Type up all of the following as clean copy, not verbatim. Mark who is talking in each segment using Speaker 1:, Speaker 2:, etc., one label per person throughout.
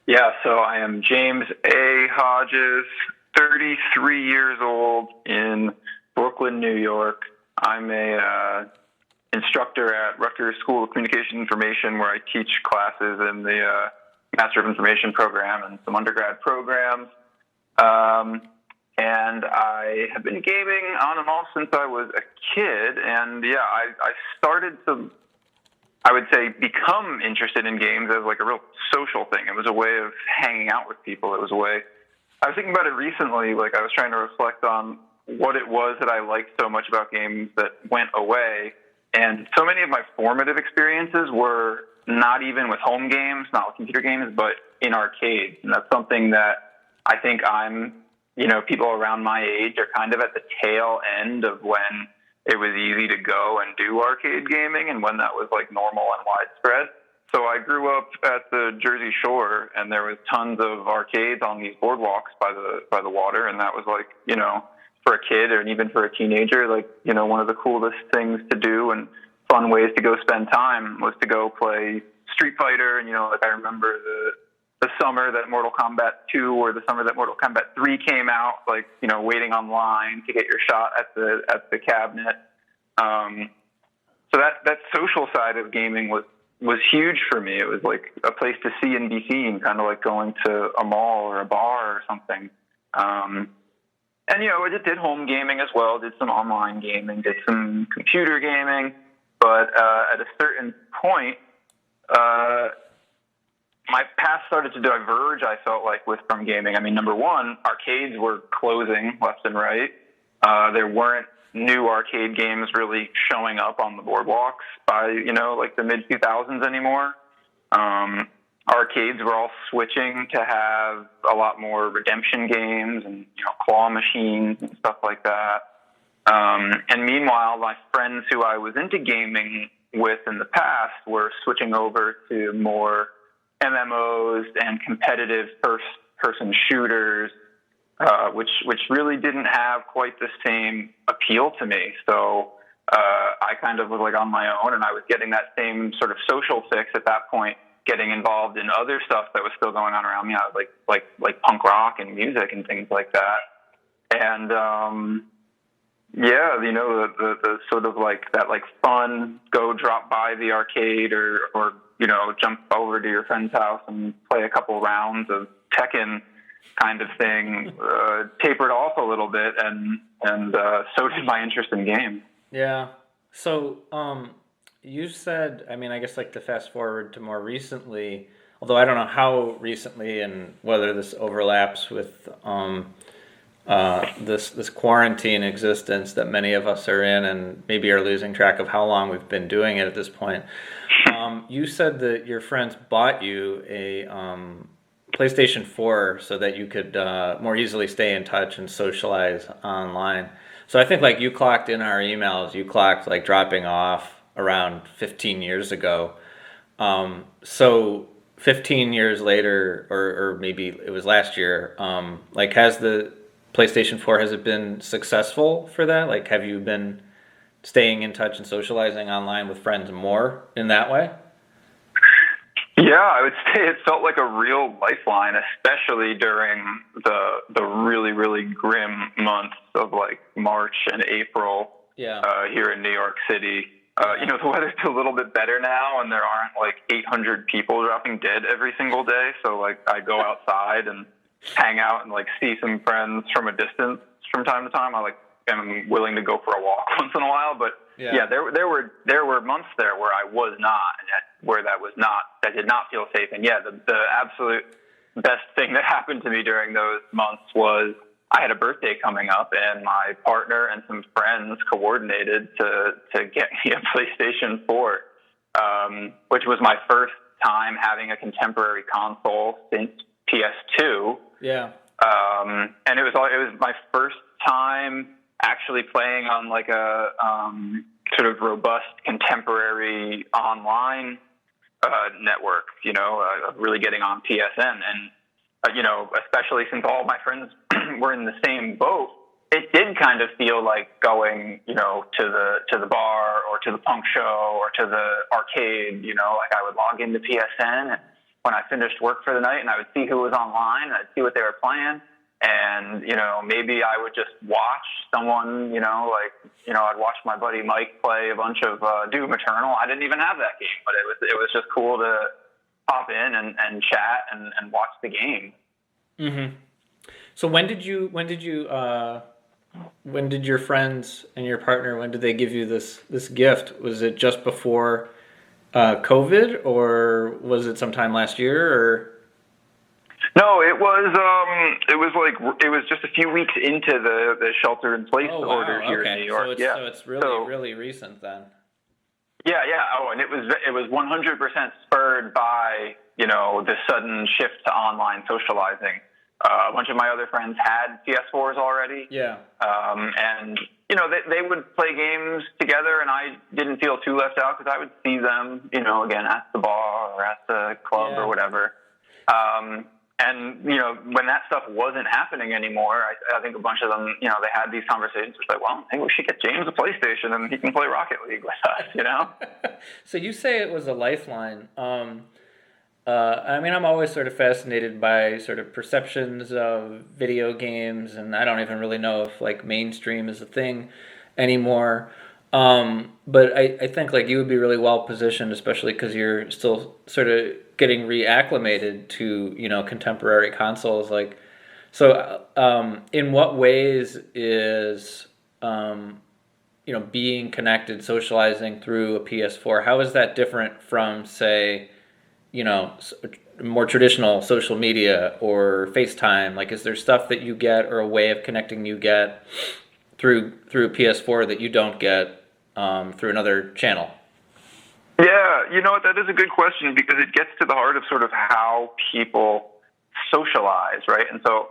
Speaker 1: Yeah, so I am James A. Hodges, 33 years old in Brooklyn, New York. I'm a instructor at Rutgers School of Communication Information, where I teach classes in the Master of Information program and some undergrad programs. And I have been gaming on and off since I was a kid. And yeah, I started to, I would say, become interested in games as like a real social thing. It was a way of hanging out with people. It was a way. I was thinking about it recently. Like, I was trying to reflect on what it was that I liked so much about games that went away. And so many of my formative experiences were not even with home games, not with computer games, but in arcades. And that's something that I think people around my age are kind of at the tail end of when it was easy to go and do arcade gaming and when that was like normal and widespread. So I grew up at the Jersey Shore, and there was tons of arcades on these boardwalks by the water, and that was like, for a kid or even for a teenager, like, one of the coolest things to do and fun ways to go spend time was to go play Street Fighter. And, like, I remember the summer that Mortal Kombat 2 or the summer that Mortal Kombat 3 came out, like, waiting online to get your shot at the cabinet. So that social side of gaming was huge for me. It was like a place to see and be seen, kind of like going to a mall or a bar or something. And, I just did home gaming as well, did some online gaming, did some computer gaming. But at a certain point, my path started to diverge, I felt like, from gaming. I mean, number one, arcades were closing left and right. There weren't new arcade games really showing up on the boardwalks by, like the mid-2000s anymore. Arcades were all switching to have a lot more redemption games and, claw machines and stuff like that. And meanwhile, my friends who I was into gaming with in the past were switching over to more MMOs and competitive first-person shooters, which really didn't have quite the same appeal to me. So I kind of was like on my own, and I was getting that same sort of social fix at that point, getting involved in other stuff that was still going on around me. I was like punk rock and music and things like that. And the sort of like that like fun go drop by the arcade or jump over to your friend's house and play a couple rounds of Tekken kind of thing tapered off a little bit, and so did my interest in games.
Speaker 2: Yeah. So you said, I guess like to fast forward to more recently, although I don't know how recently and whether this overlaps with this quarantine existence that many of us are in and maybe are losing track of how long we've been doing it at this point. You said that your friends bought you a PlayStation 4 so that you could more easily stay in touch and socialize online. So I think like you clocked in our emails, you clocked like dropping off around 15 years ago. So 15 years later, or maybe it was last year, like has the PlayStation 4, has it been successful for that? Like, have you been staying in touch and socializing online with friends more in that way?
Speaker 1: Yeah, I would say it felt like a real lifeline, especially during the really, really grim months of like March and April here in New York City. The weather's a little bit better now, and there aren't like 800 people dropping dead every single day. So like I go outside and hang out and like see some friends from a distance from time to time. I am willing to go for a walk once in a while, but there were months there where I was not, and where that did not feel safe. And the absolute best thing that happened to me during those months was I had a birthday coming up, and my partner and some friends coordinated to get me a PlayStation 4, which was my first time having a contemporary console since PS2.
Speaker 2: Yeah.
Speaker 1: And it was my first time actually playing on like a sort of robust contemporary online network, really getting on PSN. And, especially since all my friends were in the same boat, it did kind of feel like going, to the bar or to the punk show or to the arcade, like I would log into PSN and when I finished work for the night, and I would see who was online, and I'd see what they were playing. And, maybe I would just watch someone, I'd watch my buddy Mike play a bunch of Doom Eternal. I didn't even have that game, but it was just cool to pop in and chat and watch the game.
Speaker 2: Mm-hmm. So when did your friends and your partner, when did they give you this gift? Was it just before COVID, or was it sometime last year, or?
Speaker 1: No, it was just a few weeks into the shelter in place order here in New York.
Speaker 2: So it's really recent then.
Speaker 1: Yeah. Oh, and it was 100% spurred by, the sudden shift to online socializing. A bunch of my other friends had PS4s already.
Speaker 2: Yeah.
Speaker 1: And they would play games together, and I didn't feel too left out because I would see them, again, at the bar or at the club or whatever. And, when that stuff wasn't happening anymore, I think a bunch of them, they had these conversations. It's like, well, maybe we should get James a PlayStation and he can play Rocket League with us,
Speaker 2: So you say it was a lifeline. I'm always sort of fascinated by sort of perceptions of video games, and I don't even really know if like mainstream is a thing anymore. But I think like you would be really well positioned, especially because you're still sort of getting reacclimated to, contemporary consoles. Like, so in what ways is, being connected, socializing through a PS4, how is that different from, say, more traditional social media or FaceTime? Like, is there stuff that you get or a way of connecting you get through PS4 that you don't get through another channel?
Speaker 1: Yeah, that is a good question because it gets to the heart of sort of how people socialize, right? And so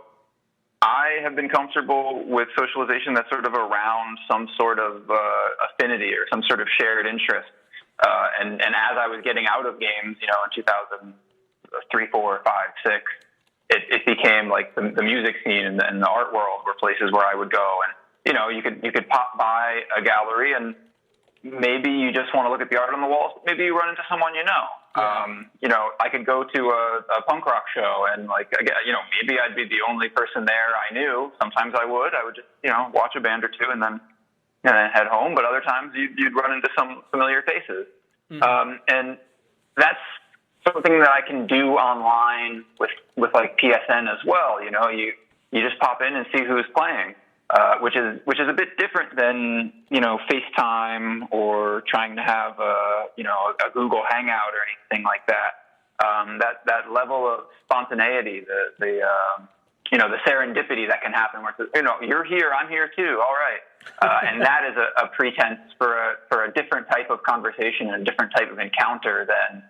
Speaker 1: I have been comfortable with socialization that's sort of around some sort of affinity or some sort of shared interest. And as I was getting out of games, in 2003, 4, 5, 6, it became like the music scene and the art world were places where I would go. And, you could pop by a gallery and maybe you just want to look at the art on the walls. Maybe you run into someone you know.
Speaker 2: Yeah.
Speaker 1: I could go to a punk rock show and maybe I'd be the only person there I knew. Sometimes I would just, watch a band or two and then head home. But other times you'd run into some familiar faces. Mm-hmm. And that's something that I can do online with like PSN as well. You just pop in and see who's playing. Which is a bit different than FaceTime or trying to have a Google Hangout or anything like that. That level of spontaneity, the serendipity that can happen, where you're here, I'm here too, all right, and that is a pretense for a different type of conversation and a different type of encounter than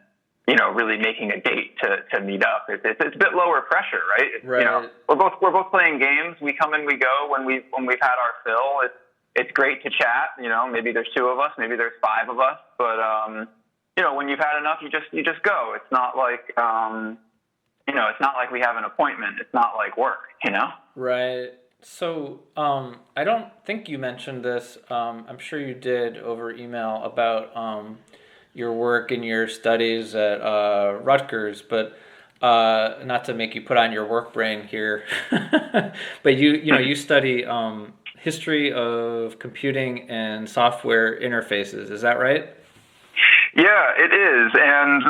Speaker 1: really making a date to meet up. It's a bit lower pressure, right?
Speaker 2: Right.
Speaker 1: We're both playing games. We come and we go when we've had our fill. It's great to chat. Maybe there's 2 of us, maybe there's 5 of us, but when you've had enough, you just go. It's not like it's not like we have an appointment. It's not like work.
Speaker 2: Right. So I don't think you mentioned this. I'm sure you did over email about your work and your studies at Rutgers, but not to make you put on your work brain here, but you study history of computing and software interfaces. Is that right?
Speaker 1: Yeah, it is. And,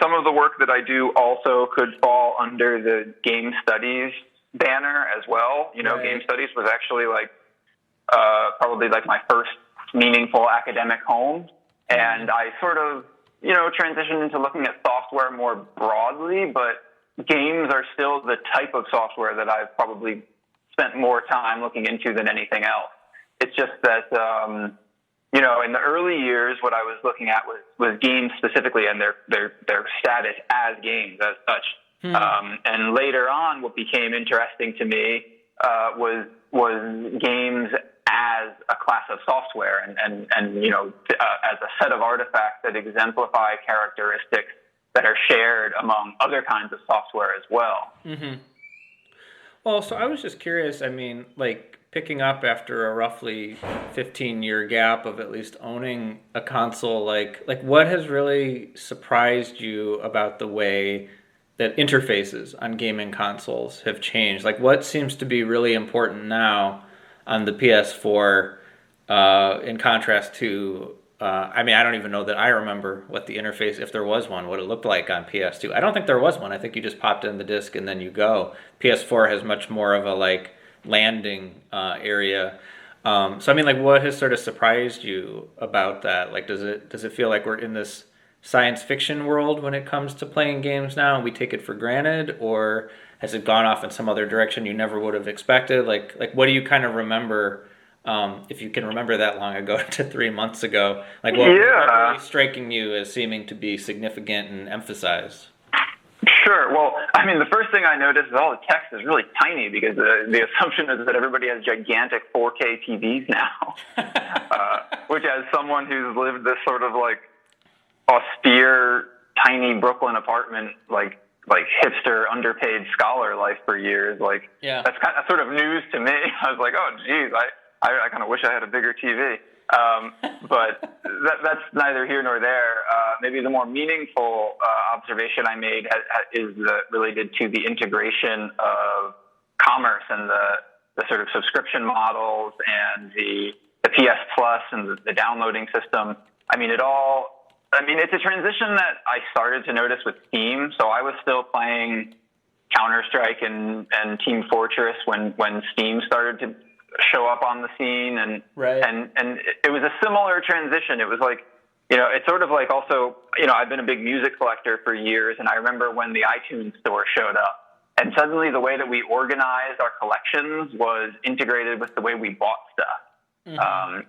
Speaker 1: some of the work that I do also could fall under the game studies banner as well.
Speaker 2: Right.
Speaker 1: Game studies was actually probably like my first meaningful academic home. And I sort of, transitioned into looking at software more broadly, but games are still the type of software that I've probably spent more time looking into than anything else. It's just that, in the early years, what I was looking at was games specifically and their status as games as such. And later on, what became interesting to me was games as a class of software and as a set of artifacts that exemplify characteristics that are shared among other kinds of software as well.
Speaker 2: Mm-hmm. Well, so I was just curious. picking up after a roughly 15-year gap of at least owning a console, like what has really surprised you about the way that interfaces on gaming consoles have changed? Like, what seems to be really important now on the PS4 in contrast to I mean, I don't even know that I remember what the interface, if there was one, what it looked like on PS2. I don't think there was one. I think you just popped in the disc and then you go. PS4 has much more of a like landing area. So I mean, like, what has sort of surprised you about that? Like, does it feel like we're in this science fiction world when it comes to playing games now and we take it for granted, or has it gone off in some other direction you never would have expected? Like what do you kind of remember? If you can remember that long ago to 3 months ago, like what really striking you as seeming to be significant and emphasized?
Speaker 1: Sure. Well, I mean, the first thing I noticed is all the text is really tiny because the assumption is that everybody has gigantic 4K TVs now, which as someone who's lived this sort of like austere, tiny Brooklyn apartment, like hipster, underpaid scholar life for years, like that's kind of sort of news to me. I was like, oh, geez, I kind of wish I had a bigger TV. But that's neither here nor there. Maybe the more meaningful observation I made is related to the integration of commerce and the sort of subscription models and the PS Plus and the downloading system. I mean, it's a transition that I started to notice with Steam. So I was still playing Counter-Strike and Team Fortress when Steam started to show up on the scene, and it was a similar transition. It was like, it's sort of like also, I've been a big music collector for years, and I remember when the iTunes store showed up, and suddenly the way that we organized our collections was integrated with the way we bought stuff. Mm-hmm.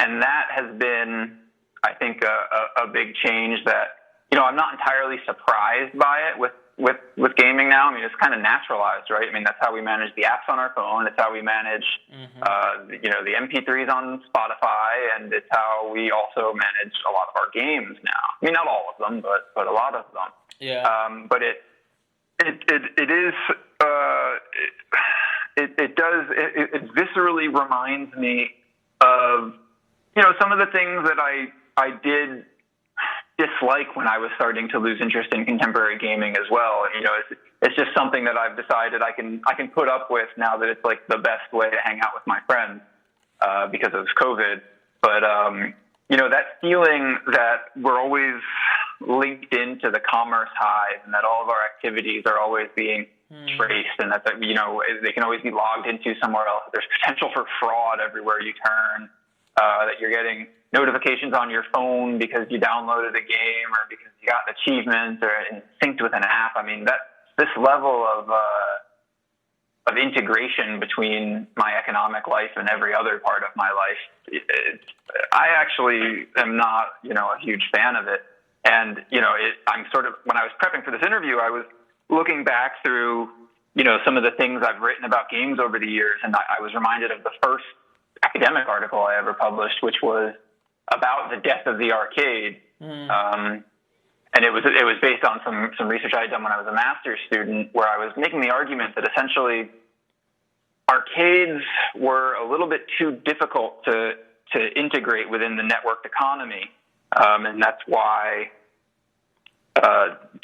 Speaker 1: And that has been, I think, a big change that, I'm not entirely surprised by it with gaming now. I mean, it's kind of naturalized, right? I mean, that's how we manage the apps on our phone. It's how we manage, the MP3s on Spotify, and it's how we also manage a lot of our games now. I mean, not all of them, but a lot of them. Yeah. But it viscerally reminds me of, some of the things that I did dislike when I was starting to lose interest in contemporary gaming as well. It's just something that I've decided I can put up with now that it's like the best way to hang out with my friends because of COVID. But that feeling that we're always linked into the commerce hive and that all of our activities are always being traced, and that they can always be logged into somewhere else. There's potential for fraud everywhere you turn. That you're getting notifications on your phone because you downloaded a game or because you got an achievement or synced with an app. I mean, this level of integration between my economic life and every other part of my life, I actually am not, a huge fan of it. And, I'm sort of, when I was prepping for this interview, I was looking back through, some of the things I've written about games over the years, and I was reminded of the first academic article I ever published, which was about the death of the arcade. And it was based on some research I had done when I was a master's student, where I was making the argument that essentially arcades were a little bit too difficult to integrate within the networked economy. And that's why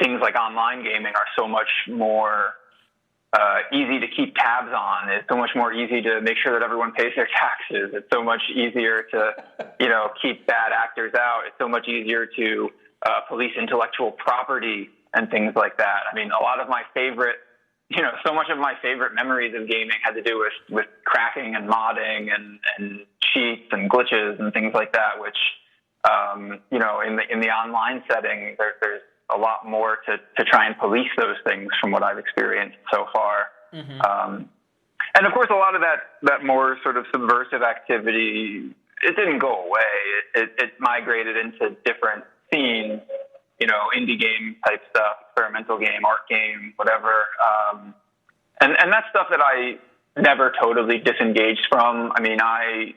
Speaker 1: things like online gaming are so much more easy to keep tabs on. It's so much more easy to make sure that everyone pays their taxes. It's so much easier to, keep bad actors out. It's so much easier to police intellectual property and things like that. I mean, a lot of my favorite, so much of my favorite memories of gaming had to do with cracking and modding and cheats and glitches and things like that, which, in the online setting, there's a lot more to try and police those things from what I've experienced so far. Mm-hmm. And of course, a lot of that more sort of subversive activity, it didn't go away. It migrated into different scenes, indie game type stuff, experimental game, art game, whatever. And that's stuff that I never totally disengaged from. I mean, I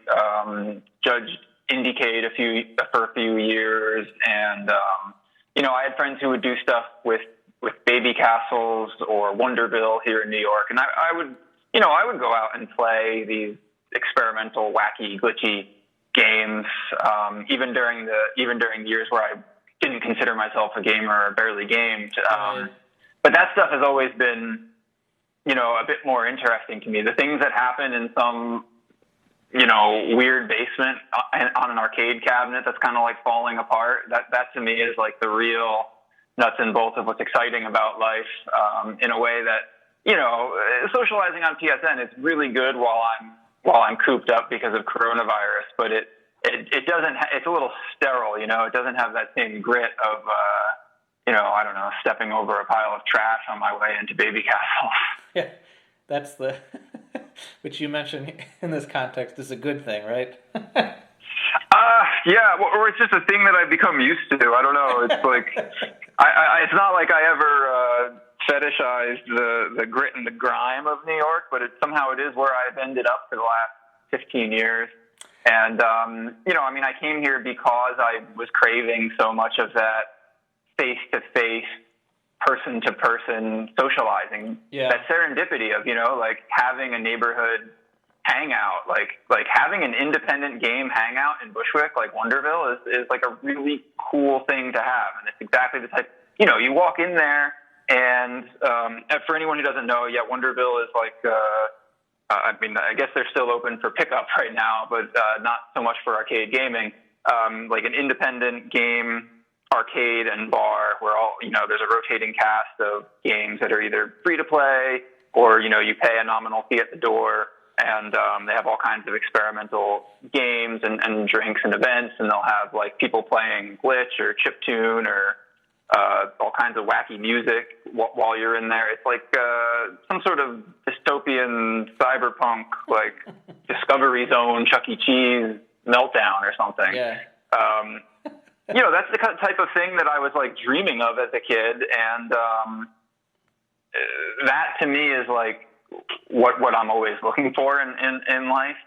Speaker 1: judged Indiecade for a few years, and I had friends who would do stuff with Baby Castles or Wonderville here in New York, and I would go out and play these experimental, wacky, glitchy games. Even during years where I didn't consider myself a gamer or barely gamed. But that stuff has always been, a bit more interesting to me. The things that happen in some, weird basement on an arcade cabinet that's kind of like falling apart. That to me is like the real nuts and bolts of what's exciting about life. In a way that, socializing on PSN is really good while I'm cooped up because of coronavirus, but it doesn't. It's a little sterile, It doesn't have that same grit of, I don't know, stepping over a pile of trash on my way into Baby Castle.
Speaker 2: Yeah, that's the, which you mentioned in this context is a good thing, right?
Speaker 1: Yeah, or it's just a thing that I've become used to. I don't know. It's like, it's not like I ever fetishized the grit and the grime of New York, but somehow it is where I've ended up for the last 15 years. And, I came here because I was craving so much of that face-to-face, person-to-person socializing. Yeah. That serendipity of, like having a neighborhood hangout, like having an independent game hangout in Bushwick, like Wonderville, is like a really cool thing to have. And it's exactly the type, you walk in there and for anyone who doesn't know, Wonderville is like, I guess they're still open for pickup right now, but not so much for arcade gaming. Like an independent game arcade and bar where there's a rotating cast of games that are either free to play or, you pay a nominal fee at the door, and they have all kinds of experimental games and drinks and events, and they'll have like people playing glitch or chiptune or all kinds of wacky music while you're in there. It's like some sort of dystopian cyberpunk, like Discovery Zone, Chuck E. Cheese meltdown or something.
Speaker 2: Yeah.
Speaker 1: That's the type of thing that I was like dreaming of as a kid, and that to me is like what I'm always looking for in life.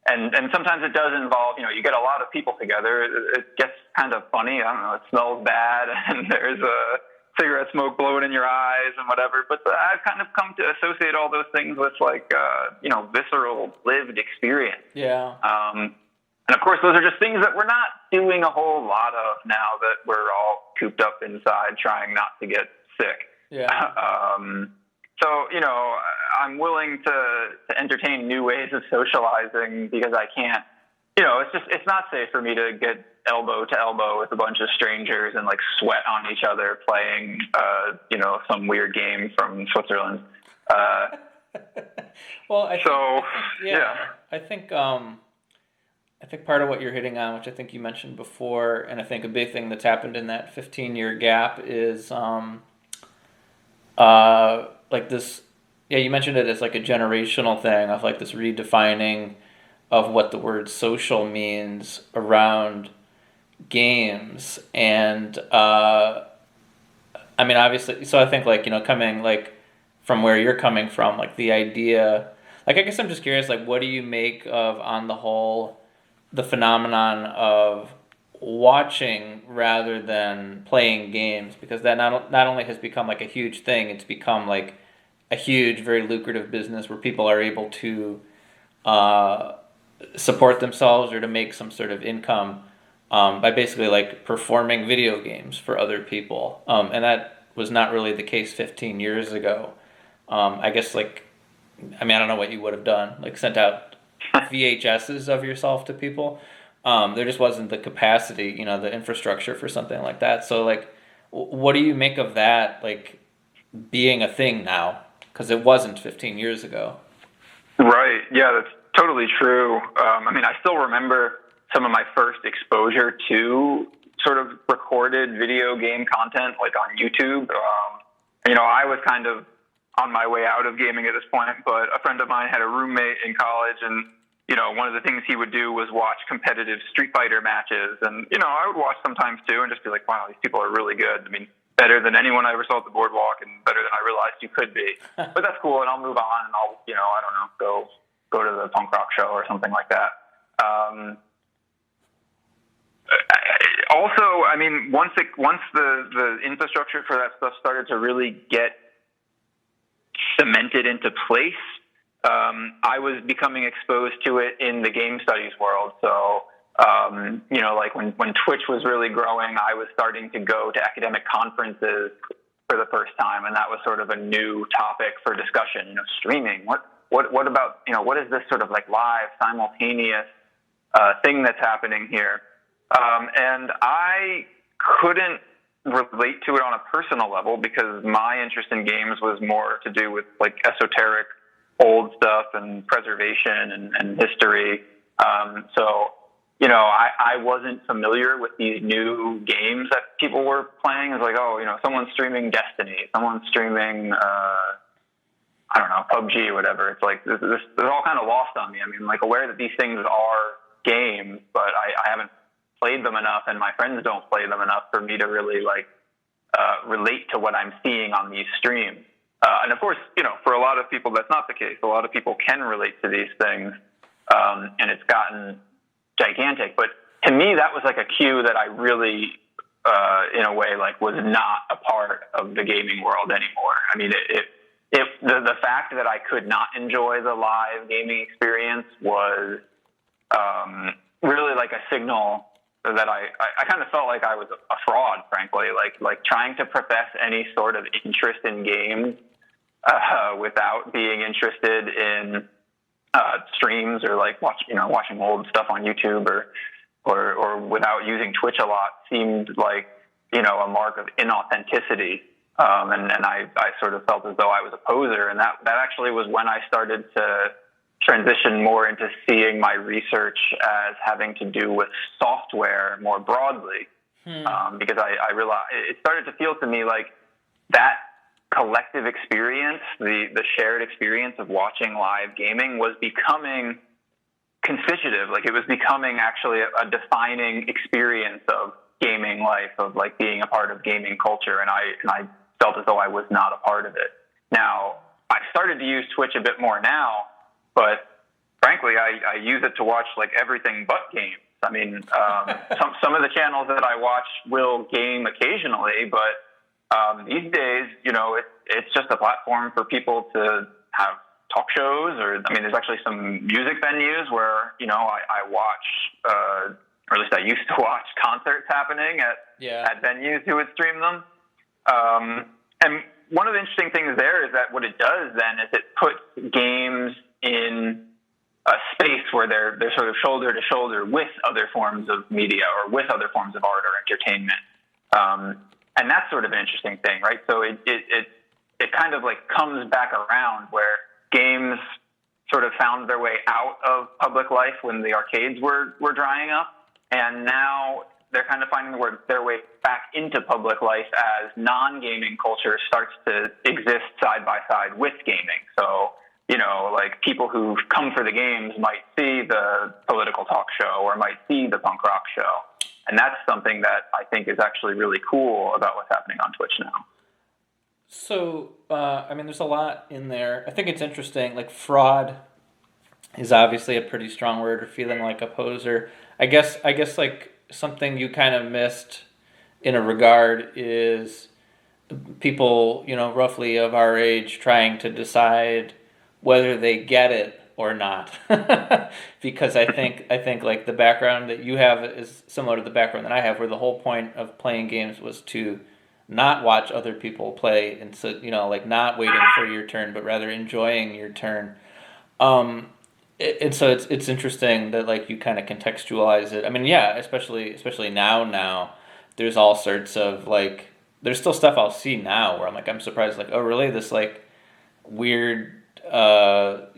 Speaker 1: And sometimes it does involve, you get a lot of people together. It gets kind of funny. I don't know. It smells bad, and there's a cigarette smoke blowing in your eyes and whatever. But I've kind of come to associate all those things with like, visceral lived experience.
Speaker 2: Yeah.
Speaker 1: And of course, those are just things that we're not doing a whole lot of now that we're all cooped up inside trying not to get sick.
Speaker 2: Yeah.
Speaker 1: So, I'm willing to entertain new ways of socializing because I can't, it's not safe for me to get elbow to elbow with a bunch of strangers and like sweat on each other playing, some weird game from Switzerland.
Speaker 2: Well, I think part of what you're hitting on, which I think you mentioned before, and I think a big thing that's happened in that 15-year gap is like this. Yeah, you mentioned it as like a generational thing of like this redefining of what the word social means around games. And obviously, so I think like, coming like from where you're coming from, like the idea, like I guess I'm just curious, like what do you make of, on the whole, the phenomenon of watching rather than playing games? Because that not only has become like a huge thing, it's become like a huge, very lucrative business where people are able to support themselves or to make some sort of income by basically like performing video games for other people. And that was not really the case 15 years ago. I guess like, I don't know what you would have done, like sent out VHSs of yourself to people. There just wasn't the capacity, the infrastructure for something like that. So like, what do you make of that, like being a thing now? Because it wasn't 15 years ago. Right.
Speaker 1: Yeah, that's totally true. I still remember some of my first exposure to sort of recorded video game content, like on YouTube. I was kind of on my way out of gaming at this point, but a friend of mine had a roommate in college, and one of the things he would do was watch competitive Street Fighter matches. And, I would watch sometimes too and just be like, wow, these people are really good. Better than anyone I ever saw at the boardwalk and better than I realized you could be. But that's cool, and I'll move on, and I'll, I don't know, go to the punk rock show or something like that. Also, once the infrastructure for that stuff started to really get cemented into place, I was becoming exposed to it in the game studies world. So, like when Twitch was really growing, I was starting to go to academic conferences for the first time, and that was sort of a new topic for discussion. Streaming. What about what is this sort of like live simultaneous thing that's happening here? And I couldn't relate to it on a personal level because my interest in games was more to do with like esoteric old stuff and preservation and history. So, I wasn't familiar with these new games that people were playing. It's like, someone's streaming Destiny, someone's streaming, I don't know, PUBG or whatever. It's like, this is all kind of lost on me. I mean, like aware that these things are games, but I haven't played them enough and my friends don't play them enough for me to really relate to what I'm seeing on these streams. And of course, for a lot of people, that's not the case. A lot of people can relate to these things, and it's gotten gigantic. But to me, that was like a cue that I really, in a way, like was not a part of the gaming world anymore. I mean, the fact that I could not enjoy the live gaming experience was really like a signal that I kind of felt like I was a fraud, frankly, like trying to profess any sort of interest in games without being interested in streams or like watching old stuff on YouTube or without using Twitch a lot seemed like a mark of inauthenticity. And I sort of felt as though I was a poser, and that actually was when I started to transition more into seeing my research as having to do with software more broadly, because I realized it started to feel to me like that collective experience, the shared experience of watching live gaming was becoming constitutive. Like it was becoming actually a defining experience of gaming life, of like being a part of gaming culture. And I felt as though I was not a part of it. Now, I've started to use Twitch a bit more now, but frankly, I use it to watch like everything but games. I mean, some of the channels that I watch will game occasionally, but these days, it's just a platform for people to have talk shows, or there's actually some music venues where I watch, or at least I used to watch concerts happening at venues who would stream them. And one of the interesting things there is that what it does then is it puts games in a space where they're sort of shoulder to shoulder with other forms of media or with other forms of art or entertainment. And that's sort of an interesting thing, right? So it kind of like comes back around where games sort of found their way out of public life when the arcades were drying up. And now they're kind of finding their way back into public life as non-gaming culture starts to exist side by side with gaming. So, like people who come for the games might see the political talk show or might see the punk rock show. And that's something that I think is actually really cool about what's happening on Twitch now.
Speaker 2: So, there's a lot in there. I think it's interesting. Like, fraud is obviously a pretty strong word, or feeling like a poser. I guess like something you kind of missed in a regard is people, roughly of our age trying to decide whether they get it or not. Because I think like the background that you have is similar to the background that I have, where the whole point of playing games was to not watch other people play, and so like not waiting for your turn, but rather enjoying your turn. And so it's interesting that like you kind of contextualize it. Especially now there's all sorts of like, there's still stuff I'll see now where I'm like, I'm surprised, like, oh really, this like weird kind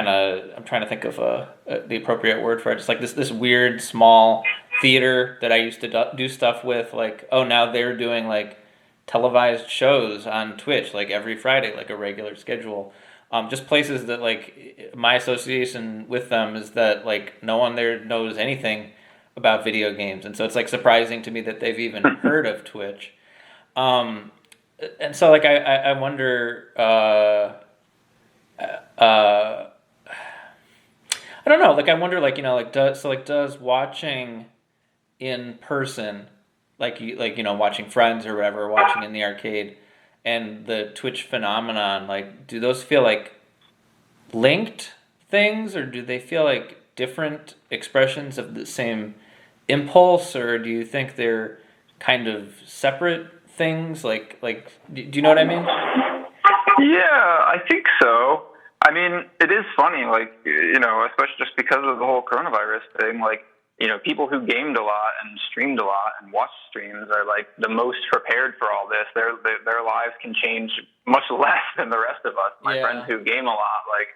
Speaker 2: of, I'm trying to think of the appropriate word for it. Just like this weird small theater that I used to do stuff with, like, oh, now they're doing like televised shows on Twitch like every Friday, like a regular schedule. Just places that like my association with them is that like no one there knows anything about video games, and so it's like surprising to me that they've even heard of Twitch. And so like I wonder, I don't know, like I wonder, like, does watching in person, like watching friends or whatever, watching in the arcade, and the Twitch phenomenon, like, do those feel like linked things, or do they feel like different expressions of the same impulse, or do you think they're kind of separate things? Like, do you know what I mean?
Speaker 1: Yeah, I think so. I mean, it is funny, like, especially just because of the whole coronavirus thing, like, people who gamed a lot and streamed a lot and watched streams are like the most prepared for all this. Their lives can change much less than the rest of us. My friends who game a lot, like,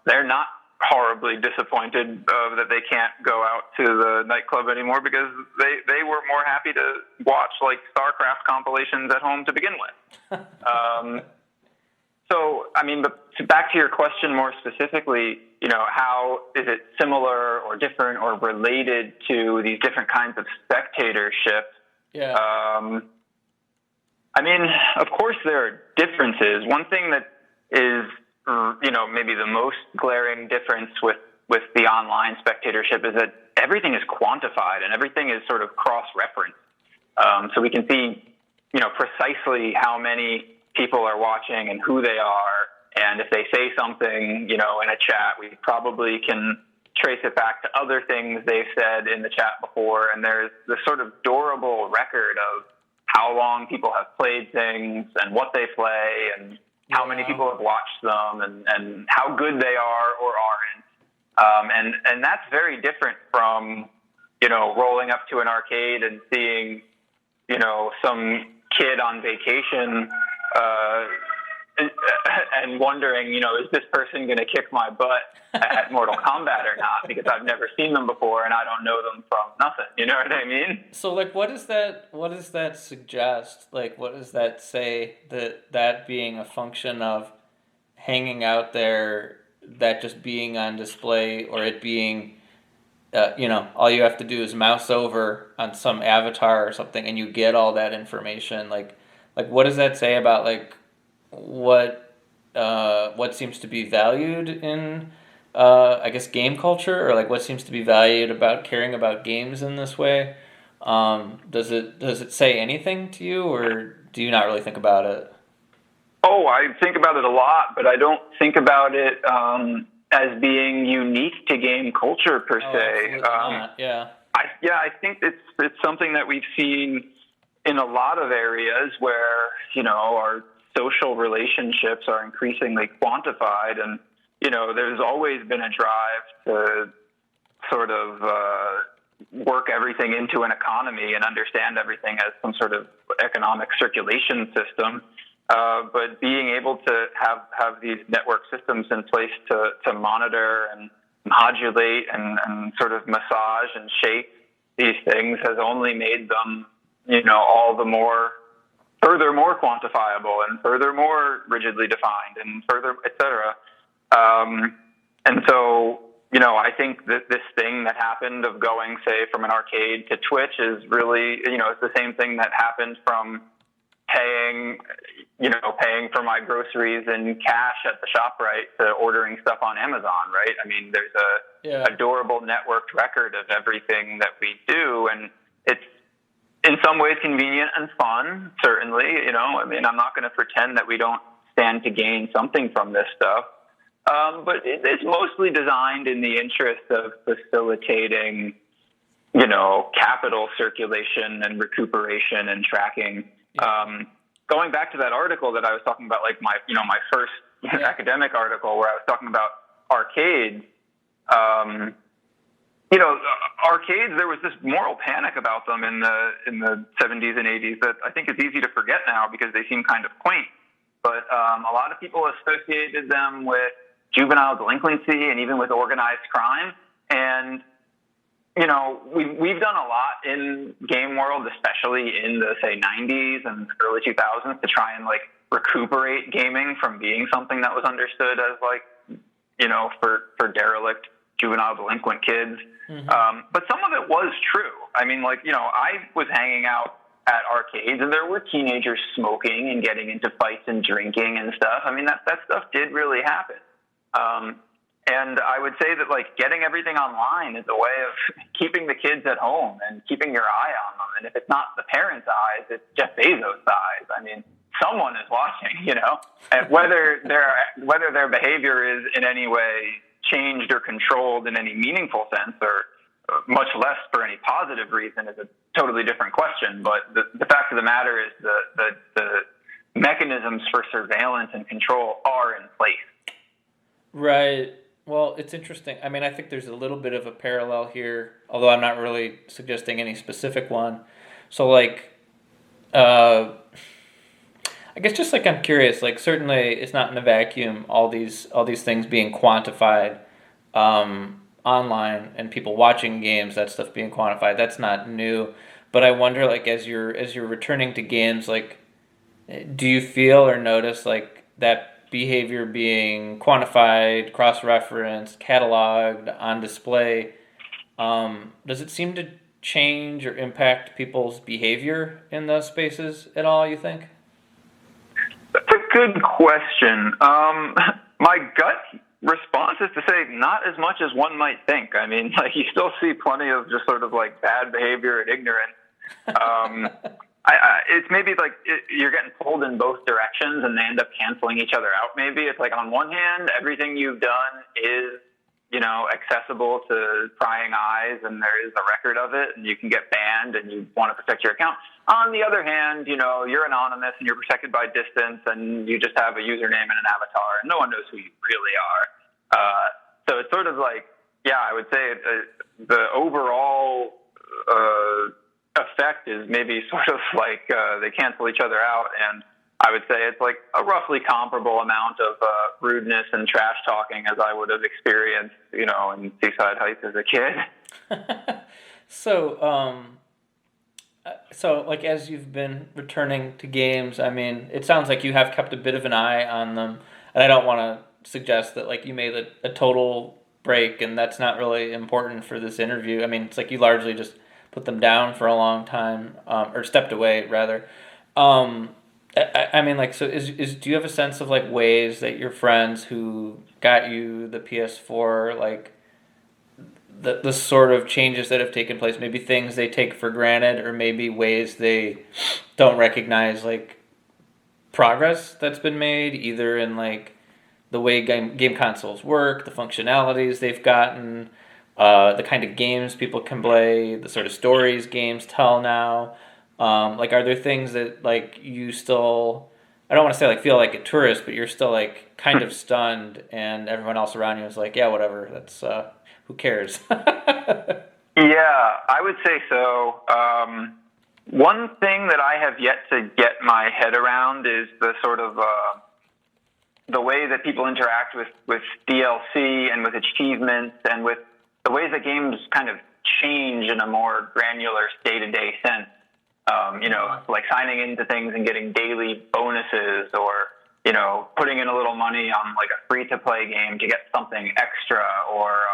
Speaker 1: they're not horribly disappointed that they can't go out to the nightclub anymore because they were more happy to watch like StarCraft compilations at home to begin with. So, I mean, but back to your question more specifically, how is it similar or different or related to these different kinds of spectatorship?
Speaker 2: Yeah.
Speaker 1: I mean, of course there are differences. One thing that is, maybe the most glaring difference with the online spectatorship is that everything is quantified and everything is sort of cross-referenced. So we can see, precisely how many people are watching and who they are. And if they say something, in a chat, we probably can trace it back to other things they've said in the chat before. And there's this sort of durable record of how long people have played things and what they play and how many people have watched them and how good they are or aren't. And that's very different from, rolling up to an arcade and seeing, some kid on vacation, and wondering, is this person going to kick my butt at Mortal Kombat or not? Because I've never seen them before and I don't know them from nothing. You know what I mean?
Speaker 2: So, like, what does that suggest? Like, what does that say that being a function of hanging out there, that just being on display, or it being, all you have to do is mouse over on some avatar or something and you get all that information. Like what does that say about like what seems to be valued in I guess game culture, or like what seems to be valued about caring about games in this way? Does it say anything to you, or do you not really think about it?
Speaker 1: Oh, I think about it a lot, but I don't think about it as being unique to game culture per se.
Speaker 2: Absolutely not. Yeah.
Speaker 1: I think it's something that we've seen in a lot of areas where, our social relationships are increasingly quantified, and, there's always been a drive to sort of work everything into an economy and understand everything as some sort of economic circulation system. But being able to have these network systems in place to monitor and modulate and sort of massage and shape these things has only made them, all the more, furthermore quantifiable and furthermore rigidly defined and further, et cetera. And so, I think that this thing that happened of going, say, from an arcade to Twitch is really, it's the same thing that happened from paying for my groceries in cash at the ShopRite to ordering stuff on Amazon, right? I mean, there's a durable networked record of everything that we do, and it's in some ways convenient and fun, certainly. I mean, I'm not going to pretend that we don't stand to gain something from this stuff, but it's mostly designed in the interest of facilitating, capital circulation and recuperation and tracking. Going back to that article that I was talking about, like my first academic article where I was talking about arcades, arcades, there was this moral panic about them in the 70s and 80s that I think it's easy to forget now because they seem kind of quaint. But a lot of people associated them with juvenile delinquency and even with organized crime. And we've done a lot in game world, especially in the, say, 90s and early 2000s to try and, like, recuperate gaming from being something that was understood as, like, for derelict juvenile delinquent kids. Mm-hmm. But some of it was true. I mean, like, I was hanging out at arcades and there were teenagers smoking and getting into fights and drinking and stuff. I mean, that stuff did really happen. And I would say that, like, getting everything online is a way of keeping the kids at home and keeping your eye on them. And if it's not the parents' eyes, it's Jeff Bezos' eyes. I mean, someone is watching, and whether their behavior is in any way changed or controlled in any meaningful sense, or much less for any positive reason, is a totally different question. But the fact of the matter is the mechanisms for surveillance and control are in place.
Speaker 2: Right. Well, it's interesting. I mean, I think there's a little bit of a parallel here, although I'm not really suggesting any specific one. So, like, I guess just like I'm curious. Like, certainly it's not in a vacuum. All these things being quantified online, and people watching games, that stuff being quantified. That's not new. But I wonder, like, as you're returning to games, like, do you feel or notice like that behavior being quantified, cross-referenced, cataloged, on display? Does it seem to change or impact people's behavior in those spaces at all, you think?
Speaker 1: That's a good question. My gut response is to say not as much as one might think. I mean, like, you still see plenty of just sort of like bad behavior and ignorance. It's maybe like you're getting pulled in both directions and they end up canceling each other out. Maybe it's like, on one hand, everything you've done is, accessible to prying eyes, and there is a record of it, and you can get banned, and you want to protect your account. On the other hand, you're anonymous and you're protected by distance, and you just have a username and an avatar, and no one knows who you really are. So it's sort of like, yeah, I would say the overall effect is maybe sort of like they cancel each other out, and I would say it's like a roughly comparable amount of rudeness and trash talking as I would have experienced, in Seaside Heights as a kid.
Speaker 2: So like, as you've been returning to games, I mean, it sounds like you have kept a bit of an eye on them, and I don't want to suggest that like you made a total break, and that's not really important for this interview. I mean, it's like you largely just put them down for a long time, or stepped away rather. I mean, like, so do you have a sense of like ways that your friends who got you the PS4, like the sort of changes that have taken place, maybe things they take for granted, or maybe ways they don't recognize like progress that's been made, either in like the way game consoles work, the functionalities they've gotten, the kind of games people can play, the sort of stories games tell now. Like, are there things that like you still, I don't want to say like feel like a tourist, but you're still like kind of stunned, and everyone else around you is like, yeah, whatever, that's who cares?
Speaker 1: Yeah, I would say so. One thing that I have yet to get my head around is the sort of the way that people interact with DLC and with achievements, and with the ways that games kind of change in a more granular day-to-day sense. Like signing into things and getting daily bonuses, or, putting in a little money on like a free-to-play game to get something extra, or,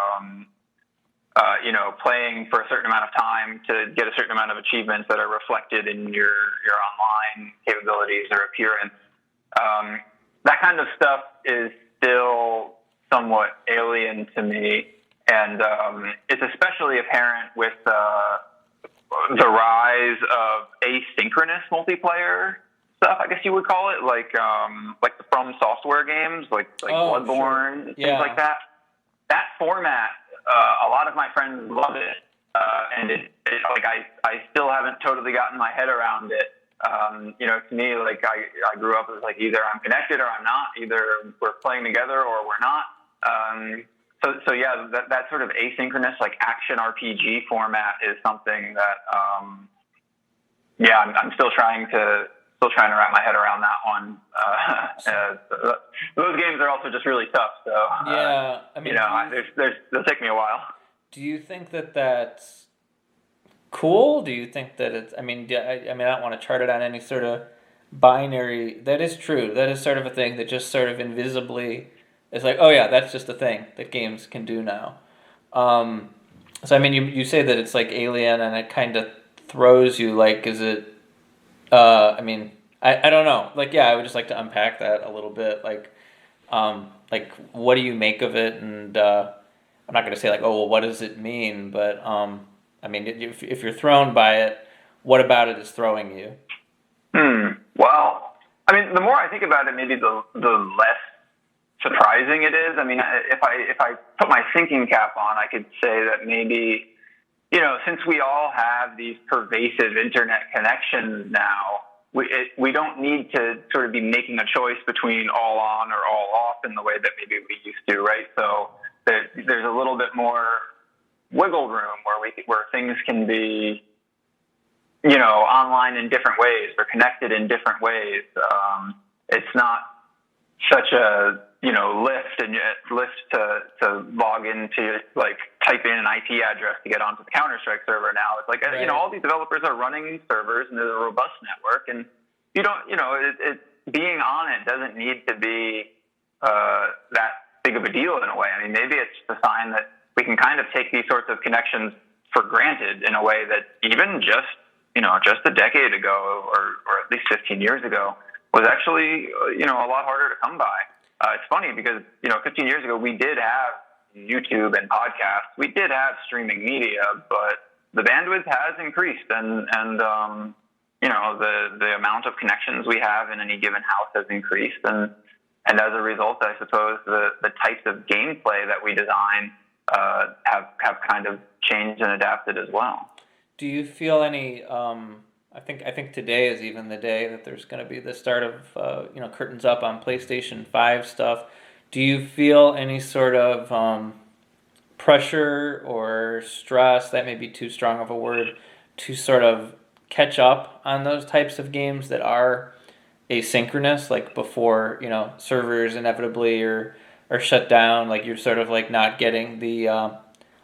Speaker 1: playing for a certain amount of time to get a certain amount of achievements that are reflected in your online capabilities or appearance. That kind of stuff is still somewhat alien to me, and it's especially apparent with the rise of asynchronous multiplayer stuff, I guess you would call it, like the From Software games, like Bloodborne,
Speaker 2: sure.
Speaker 1: Things like that. That format, a lot of my friends love it, and it like I still haven't totally gotten my head around it. To me, like I grew up as like either I'm connected or I'm not, either we're playing together or we're not. So yeah, that sort of asynchronous, like action RPG format is something that, I'm still trying to wrap my head around that one. Those games are also just really tough. So
Speaker 2: yeah, I mean,
Speaker 1: they'll take me a while.
Speaker 2: Do you think that that's cool? Do you think that it's? I mean, I don't want to chart it on any sort of binary. That is true. That is sort of a thing that just sort of invisibly. It's like, oh yeah, that's just a thing that games can do now. So I mean, you say that it's like alien, and it kind of throws you. Like, is it? I mean, I don't know. Like, yeah, I would just like to unpack that a little bit. Like what do you make of it? And I'm not going to say like, oh, well, what does it mean? But I mean, if you're thrown by it, what about it is throwing you?
Speaker 1: Well, I mean, the more I think about it, maybe the less surprising it is. I mean, if I put my thinking cap on, I could say that maybe, since we all have these pervasive internet connections now, we don't need to sort of be making a choice between all on or all off in the way that maybe we used to, right? So there's a little bit more wiggle room where things can be, online in different ways or connected in different ways. It's not such a lift to log into, like, type in an IP address to get onto the Counter-Strike server now. It's like,
Speaker 2: right.
Speaker 1: All these developers are running servers and there's a robust network, and you don't, being on it doesn't need to be that big of a deal in a way. I mean, maybe it's a sign that we can kind of take these sorts of connections for granted in a way that even just a decade ago or at least 15 years ago was actually, a lot harder to come by. It's funny because, 15 years ago, we did have YouTube and podcasts. We did have streaming media, but the bandwidth has increased and the amount of connections we have in any given house has increased. And as a result, I suppose the types of gameplay that we design have kind of changed and adapted as well.
Speaker 2: Do you feel any? I think today is even the day that there's going to be the start of curtains up on PlayStation 5 stuff. Do you feel any sort of pressure or stress? That may be too strong of a word, to sort of catch up on those types of games that are asynchronous, like before servers inevitably are shut down. Like you're sort of like not getting the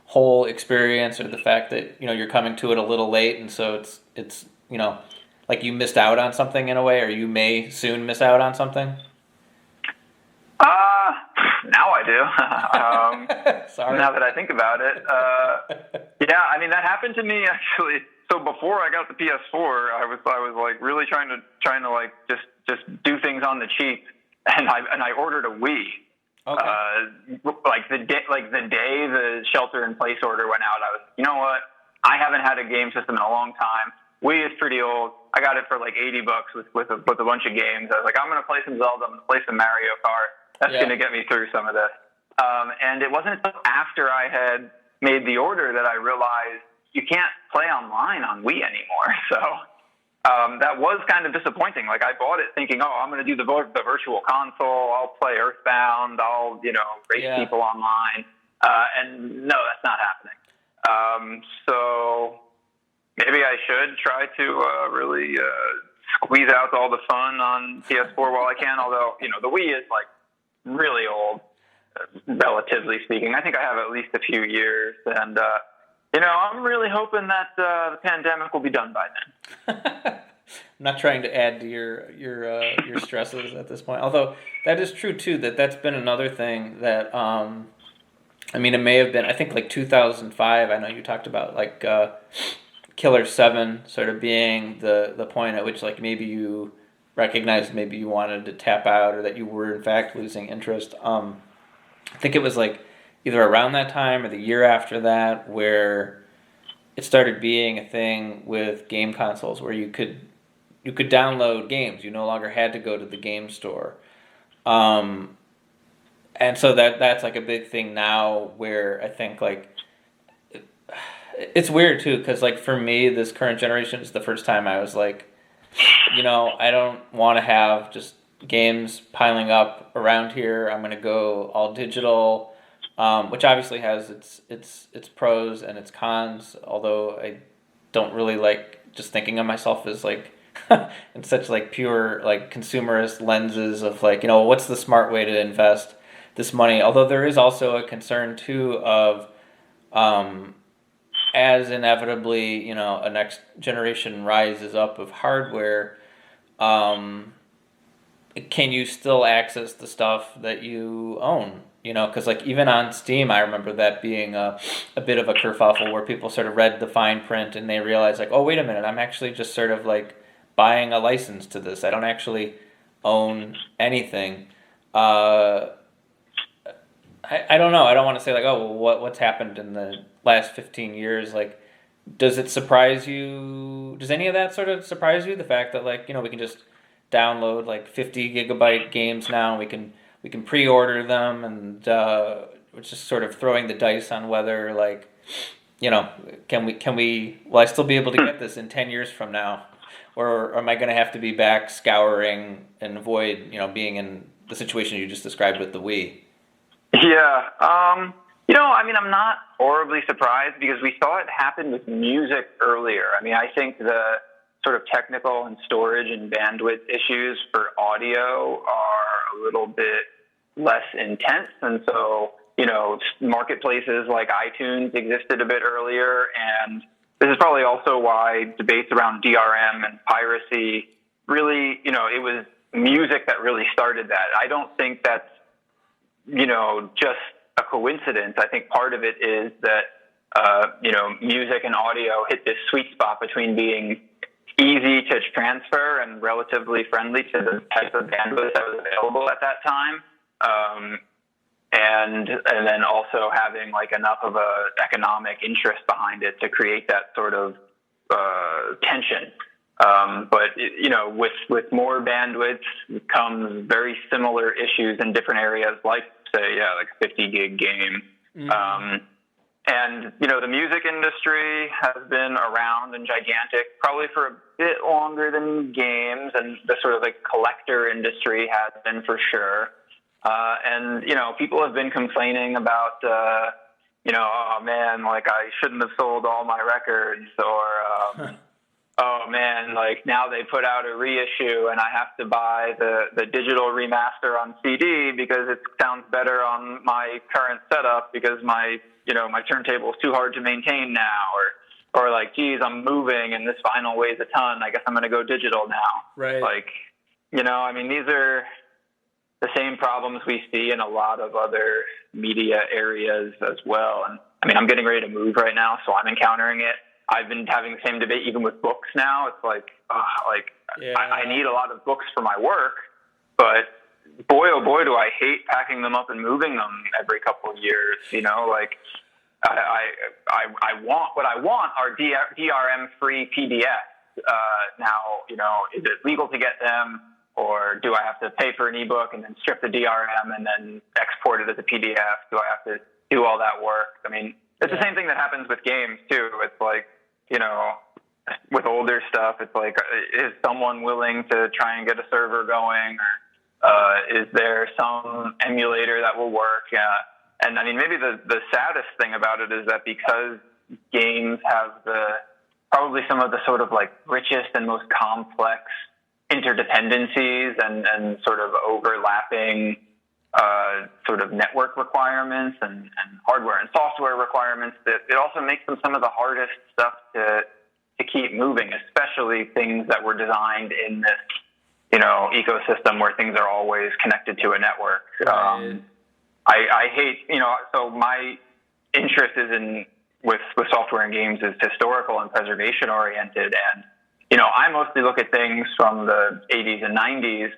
Speaker 2: whole experience, or the fact that you're coming to it a little late, and so it's like you missed out on something in a way, or you may soon miss out on something.
Speaker 1: Now I do.
Speaker 2: Sorry.
Speaker 1: Now that I think about it, yeah, I mean, that happened to me actually. So before I got the PS4, I was like really trying to like just do things on the cheap, and I ordered a Wii. Okay. Like the day the shelter-in-place order went out, I was, you know what? I haven't had a game system in a long time. Wii is pretty old. I got it for like $80 with a bunch of games. I was like, I'm going to play some Zelda. I'm going to play some Mario Kart. That's going to get me through some of this. And it wasn't until after I had made the order that I realized you can't play online on Wii anymore. So that was kind of disappointing. Like, I bought it thinking, I'm going to do the virtual console. I'll play Earthbound. I'll, race people online. And no, that's not happening. So maybe I should try to really squeeze out all the fun on PS4 while I can. Although, the Wii is like really old, relatively speaking. I think I have at least a few years. And, I'm really hoping that the pandemic will be done by then.
Speaker 2: I'm not trying to add to your stresses at this point. Although that is true too. That's been another thing that it may have been. I think like 2005. I know you talked about like Killer 7 sort of being the point at which like maybe you recognized maybe you wanted to tap out, or that you were in fact losing interest. I think it was like either around that time or the year after that where it started being a thing with game consoles where you could download games. You no longer had to go to the game store. And so that's like a big thing now, where I think like it's weird too, because like for me, this current generation is the first time I was like, I don't want to have just games piling up around here. I'm going to go all digital. Which obviously has its pros and its cons, although I don't really like just thinking of myself as like in such like pure like consumerist lenses of like, what's the smart way to invest this money. Although there is also a concern too of as inevitably, a next generation rises up of hardware, can you still access the stuff that you own? Because like even on Steam, I remember that being a bit of a kerfuffle where people sort of read the fine print and they realized like, oh, wait a minute, I'm actually just sort of like buying a license to this. I don't actually own anything. I don't know. I don't want to say like, oh, well, what's happened in the last 15 years? Like, does it surprise you? Does any of that sort of surprise you? The fact that like, we can just download like 50 gigabyte games now. We can pre-order them, and we're just sort of throwing the dice on whether, like, can we will I still be able to get this in 10 years from now, or am I going to have to be back scouring and avoid being in the situation you just described with the Wii?
Speaker 1: Yeah. I mean, I'm not horribly surprised because we saw it happen with music earlier. I mean, I think the sort of technical and storage and bandwidth issues for audio are a little bit less intense. And so, marketplaces like iTunes existed a bit earlier. And this is probably also why debates around DRM and piracy really, it was music that really started that. I don't think that's, just a coincidence. I think part of it is that, music and audio hit this sweet spot between being easy to transfer and relatively friendly to the type of bandwidth that was available at that time. And then also having like enough of a economic interest behind it to create that sort of tension. But with more bandwidth comes very similar issues in different areas, like say, like a 50 gig game. Mm-hmm. And the music industry has been around and gigantic, probably for a bit longer than games, and the sort of like collector industry has been for sure. And people have been complaining about, oh man, like I shouldn't have sold all my records, or oh man, like now they put out a reissue and I have to buy the digital remaster on CD because it sounds better on my current setup because my turntable is too hard to maintain now, or like, geez, I'm moving and this vinyl weighs a ton. I guess I'm going to go digital now.
Speaker 2: Right.
Speaker 1: Like, I mean, these are the same problems we see in a lot of other media areas as well. And I mean, I'm getting ready to move right now, so I'm encountering it. I've been having the same debate even with books now. It's like, I need a lot of books for my work, but boy, oh boy, do I hate packing them up and moving them every couple of years. Like I want what I want are DRM-free PDFs. Now, is it legal to get them, or do I have to pay for an ebook and then strip the DRM and then export it as a PDF? Do I have to do all that work? I mean, it's the same thing that happens with games too. It's like, with older stuff, it's like, is someone willing to try and get a server going, or is there some emulator that will work? And I mean, maybe the saddest thing about it is that because games have probably some of the sort of like richest and most complex interdependencies and sort of overlapping sort of network requirements and hardware and software requirements, that it also makes them some of the hardest stuff to keep moving, especially things that were designed in this, ecosystem where things are always connected to a network. Right. I hate, so my interest is with software and games is historical and preservation oriented. And, I mostly look at things from the 80s and 90s,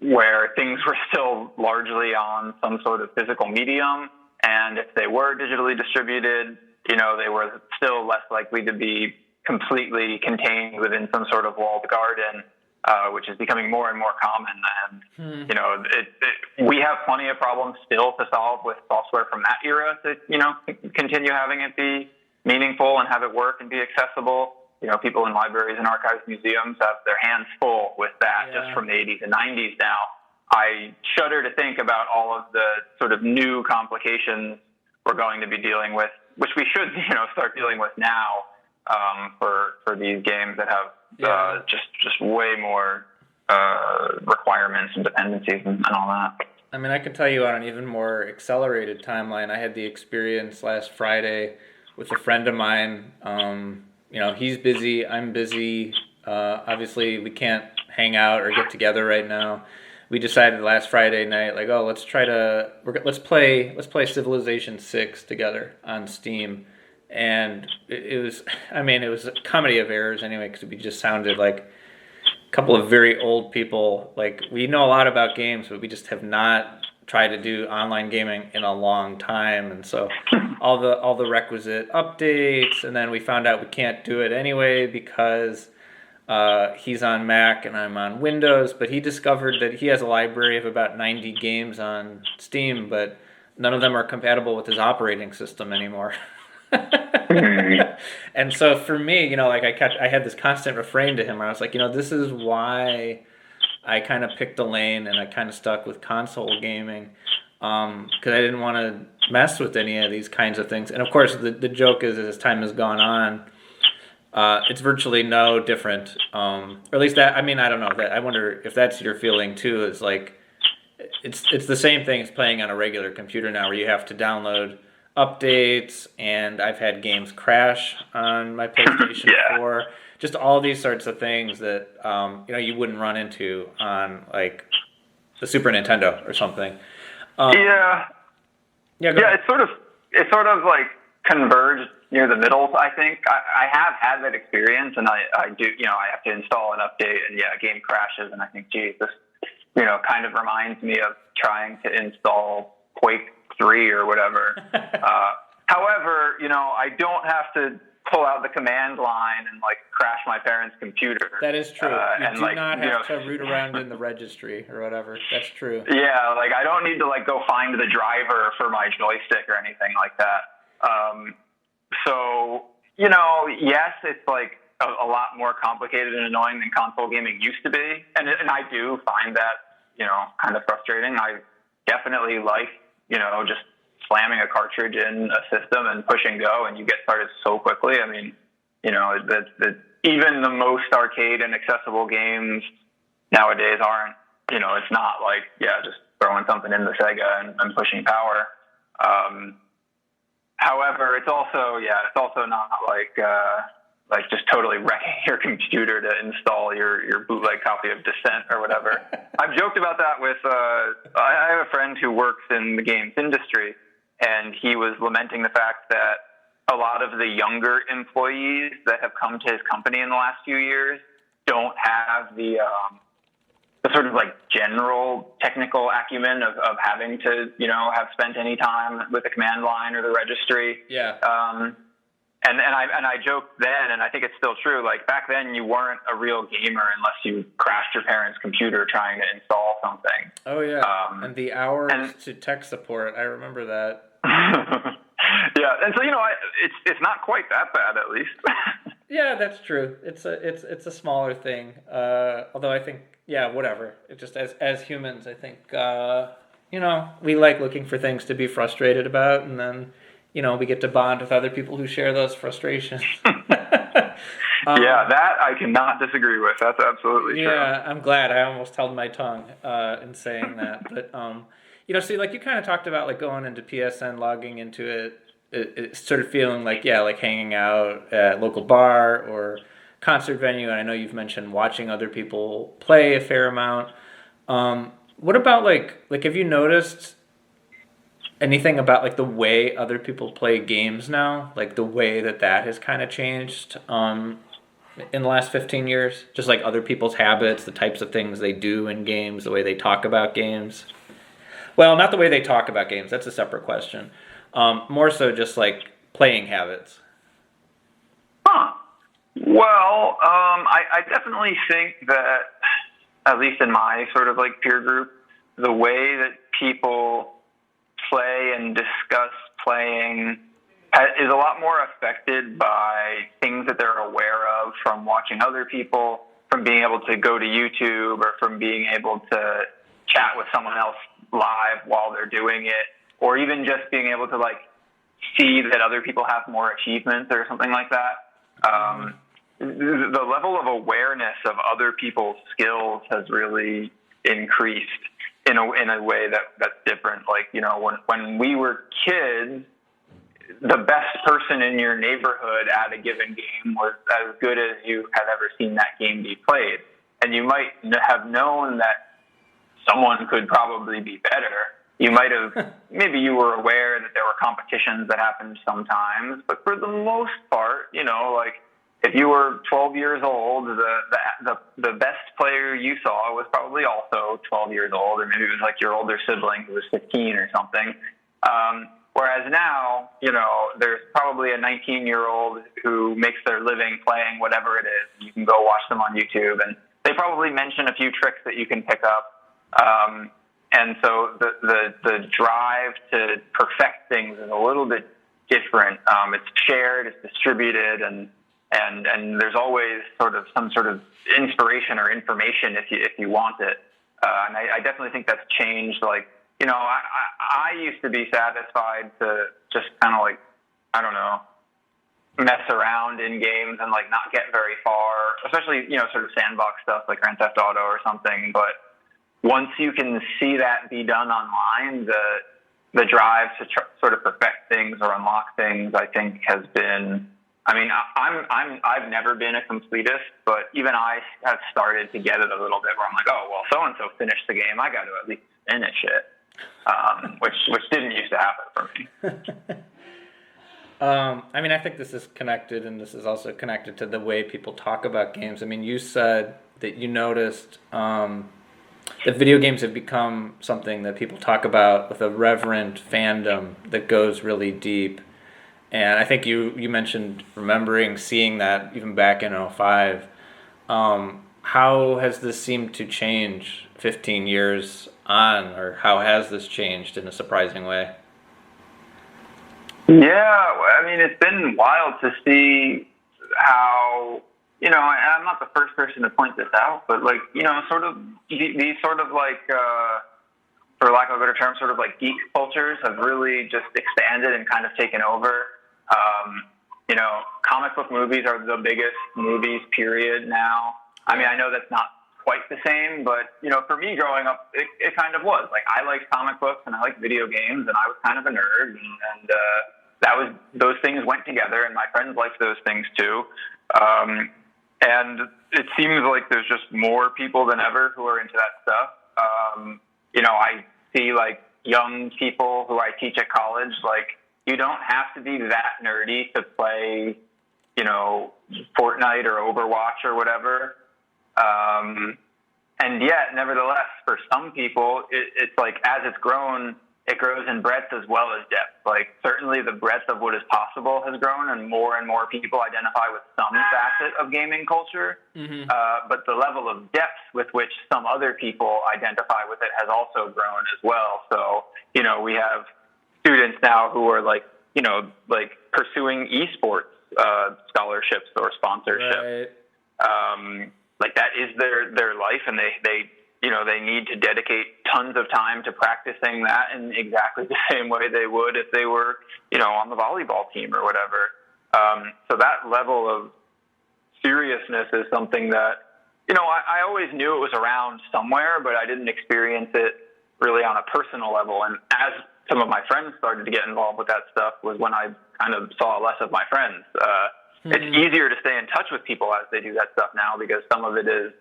Speaker 1: where things were still largely on some sort of physical medium. And if they were digitally distributed, they were still less likely to be completely contained within some sort of walled garden, which is becoming more and more common. And, we have plenty of problems still to solve with software from that era to, continue having it be meaningful and have it work and be accessible. People in libraries and archives, museums have their hands full with that just from the 80s and 90s now. I shudder to think about all of the sort of new complications we're going to be dealing with, which we should, start dealing with now, for these games that have just way more requirements and dependencies and all that.
Speaker 2: I mean, I can tell you on an even more accelerated timeline, I had the experience last Friday with a friend of mine. He's busy, I'm busy. Obviously, we can't hang out or get together right now. We decided last Friday night, like, let's play Civilization 6 together on Steam. And it was a comedy of errors anyway, because we just sounded like a couple of very old people. Like, we know a lot about games, but we just have not tried to do online gaming in a long time. And so all the requisite updates, and then we found out we can't do it anyway because He's on Mac and I'm on Windows, but he discovered that he has a library of about 90 games on Steam, but none of them are compatible with his operating system anymore. And so for me, like I had this constant refrain to him where I was like, this is why I kind of picked a lane and I kind of stuck with console gaming, because I didn't want to mess with any of these kinds of things. And of course, the joke is, as time has gone on, it's virtually no different, or at least that. I mean, I don't know. That I wonder if that's your feeling too. Is like it's the same thing as playing on a regular computer now, where you have to download updates, and I've had games crash on my PlayStation 4. Just all these sorts of things that you wouldn't run into on like the Super Nintendo or something.
Speaker 1: It's sort of like converged near the middle. I think I have had that experience, and I do. I have to install an update, and a game crashes, and I think, geez, this kind of reminds me of trying to install Quake 3 or whatever. However, I don't have to pull out the command line and like crash my parents' computer.
Speaker 2: That is true. You do not have to root around in the registry or whatever. That's true.
Speaker 1: Yeah, like I don't need to like go find the driver for my joystick or anything like that. So, yes, it's like a lot more complicated and annoying than console gaming used to be. And I do find that, kind of frustrating. I definitely like, just slamming a cartridge in a system and pushing go, and you get started so quickly. I mean, even the most arcade and accessible games nowadays aren't, it's not like, just throwing something in the Sega and pushing power. However, it's also not like just totally wrecking your computer to install your bootleg copy of Descent or whatever. I've joked about that with, I have a friend who works in the games industry, and he was lamenting the fact that a lot of the younger employees that have come to his company in the last few years don't have the sort of like general technical acumen of having to, have spent any time with the command line or the registry.
Speaker 2: Yeah.
Speaker 1: And I joked then, and I think it's still true, like back then you weren't a real gamer unless you crashed your parents' computer trying to install something.
Speaker 2: Oh yeah. And the hours to tech support, I remember that.
Speaker 1: Yeah, and so it's not quite that bad, at least.
Speaker 2: Yeah, that's true. It's a smaller thing. Although I think, whatever. It just as humans, I think we like looking for things to be frustrated about, and then we get to bond with other people who share those frustrations.
Speaker 1: That I cannot disagree with. That's absolutely true.
Speaker 2: Yeah, I'm glad. I almost held my tongue in saying that, but. See, like you kind of talked about like going into PSN, logging into it sort of feeling like, like hanging out at a local bar or concert venue. And I know you've mentioned watching other people play a fair amount. What about like have you noticed anything about like the way other people play games now? Like the way that has kind of changed in the last 15 years? Just like other people's habits, the types of things they do in games, the way they talk about games? Well, not the way they talk about games. That's a separate question. More so just like playing habits.
Speaker 1: Well, I definitely think that, at least in my sort of like peer group, the way that people play and discuss playing is a lot more affected by things that they're aware of from watching other people, from being able to go to YouTube, or from being able to chat with someone else live while they're doing it, or even just being able to like see that other people have more achievements or something like that. The level of awareness of other people's skills has really increased in a way that's different. Like, when we were kids, the best person in your neighborhood at a given game was as good as you had ever seen that game be played. And you might have known that someone could probably be better. You might have, maybe you were aware that there were competitions that happened sometimes, but for the most part, like if you were 12 years old, the best player you saw was probably also 12 years old, or maybe it was like your older sibling who was 15 or something. Whereas now, there's probably a 19-year-old who makes their living playing whatever it is. You can go watch them on YouTube, and they probably mention a few tricks that you can pick up. And so the drive to perfect things is a little bit different. It's shared, it's distributed, and there's always some sort of inspiration or information if you want it. And I definitely think that's changed. Like, I used to be satisfied to just kind of like, I don't know, mess around in games and like not get very far, especially, sort of sandbox stuff like Grand Theft Auto or something. But once you can see that be done online, the drive to sort of perfect things or unlock things, I think has been, I mean, I've never been a completist, but even I have started to get it a little bit where I'm like, oh, well, so-and-so finished the game, I got to at least finish it. Which didn't used to happen for me.
Speaker 2: I mean, I think this is connected, and this is also connected to the way people talk about games. I mean, you said that you noticed that video games have become something that people talk about with a reverent fandom that goes really deep. And I think you mentioned remembering seeing that even back in 2005. How has this seemed to change 15 years on, or how has this changed in a surprising way?
Speaker 1: Yeah, I mean, it's been wild to see how, I'm not the first person to point this out, but like, sort of these sort of like, for lack of a better term, sort of like geek cultures have really just expanded and kind of taken over. Comic book movies are the biggest movies, period, now. I mean, I know that's not quite the same, but, for me growing up, it kind of was. Like, I liked comic books and I liked video games, and I was kind of a nerd, and those things went together, and my friends liked those things too. And it seems like there's just more people than ever who are into that stuff. I see like young people who I teach at college, like, you don't have to be that nerdy to play, Fortnite or Overwatch or whatever. And yet, nevertheless, for some people, it's like, as it's grown, it grows in breadth as well as depth. Like, certainly the breadth of what is possible has grown, and more people identify with some facet of gaming culture. Mm-hmm. But the level of depth with which some other people identify with it has also grown as well. So, we have students now who are like pursuing esports scholarships or sponsorships. Right. Like, that is their life, and they need to dedicate tons of time to practicing that in exactly the same way they would if they were, on the volleyball team or whatever. So that level of seriousness is something that, I always knew it was around somewhere, but I didn't experience it really on a personal level. And as some of my friends started to get involved with that stuff was when I kind of saw less of my friends. It's easier to stay in touch with people as they do that stuff now, because some of it is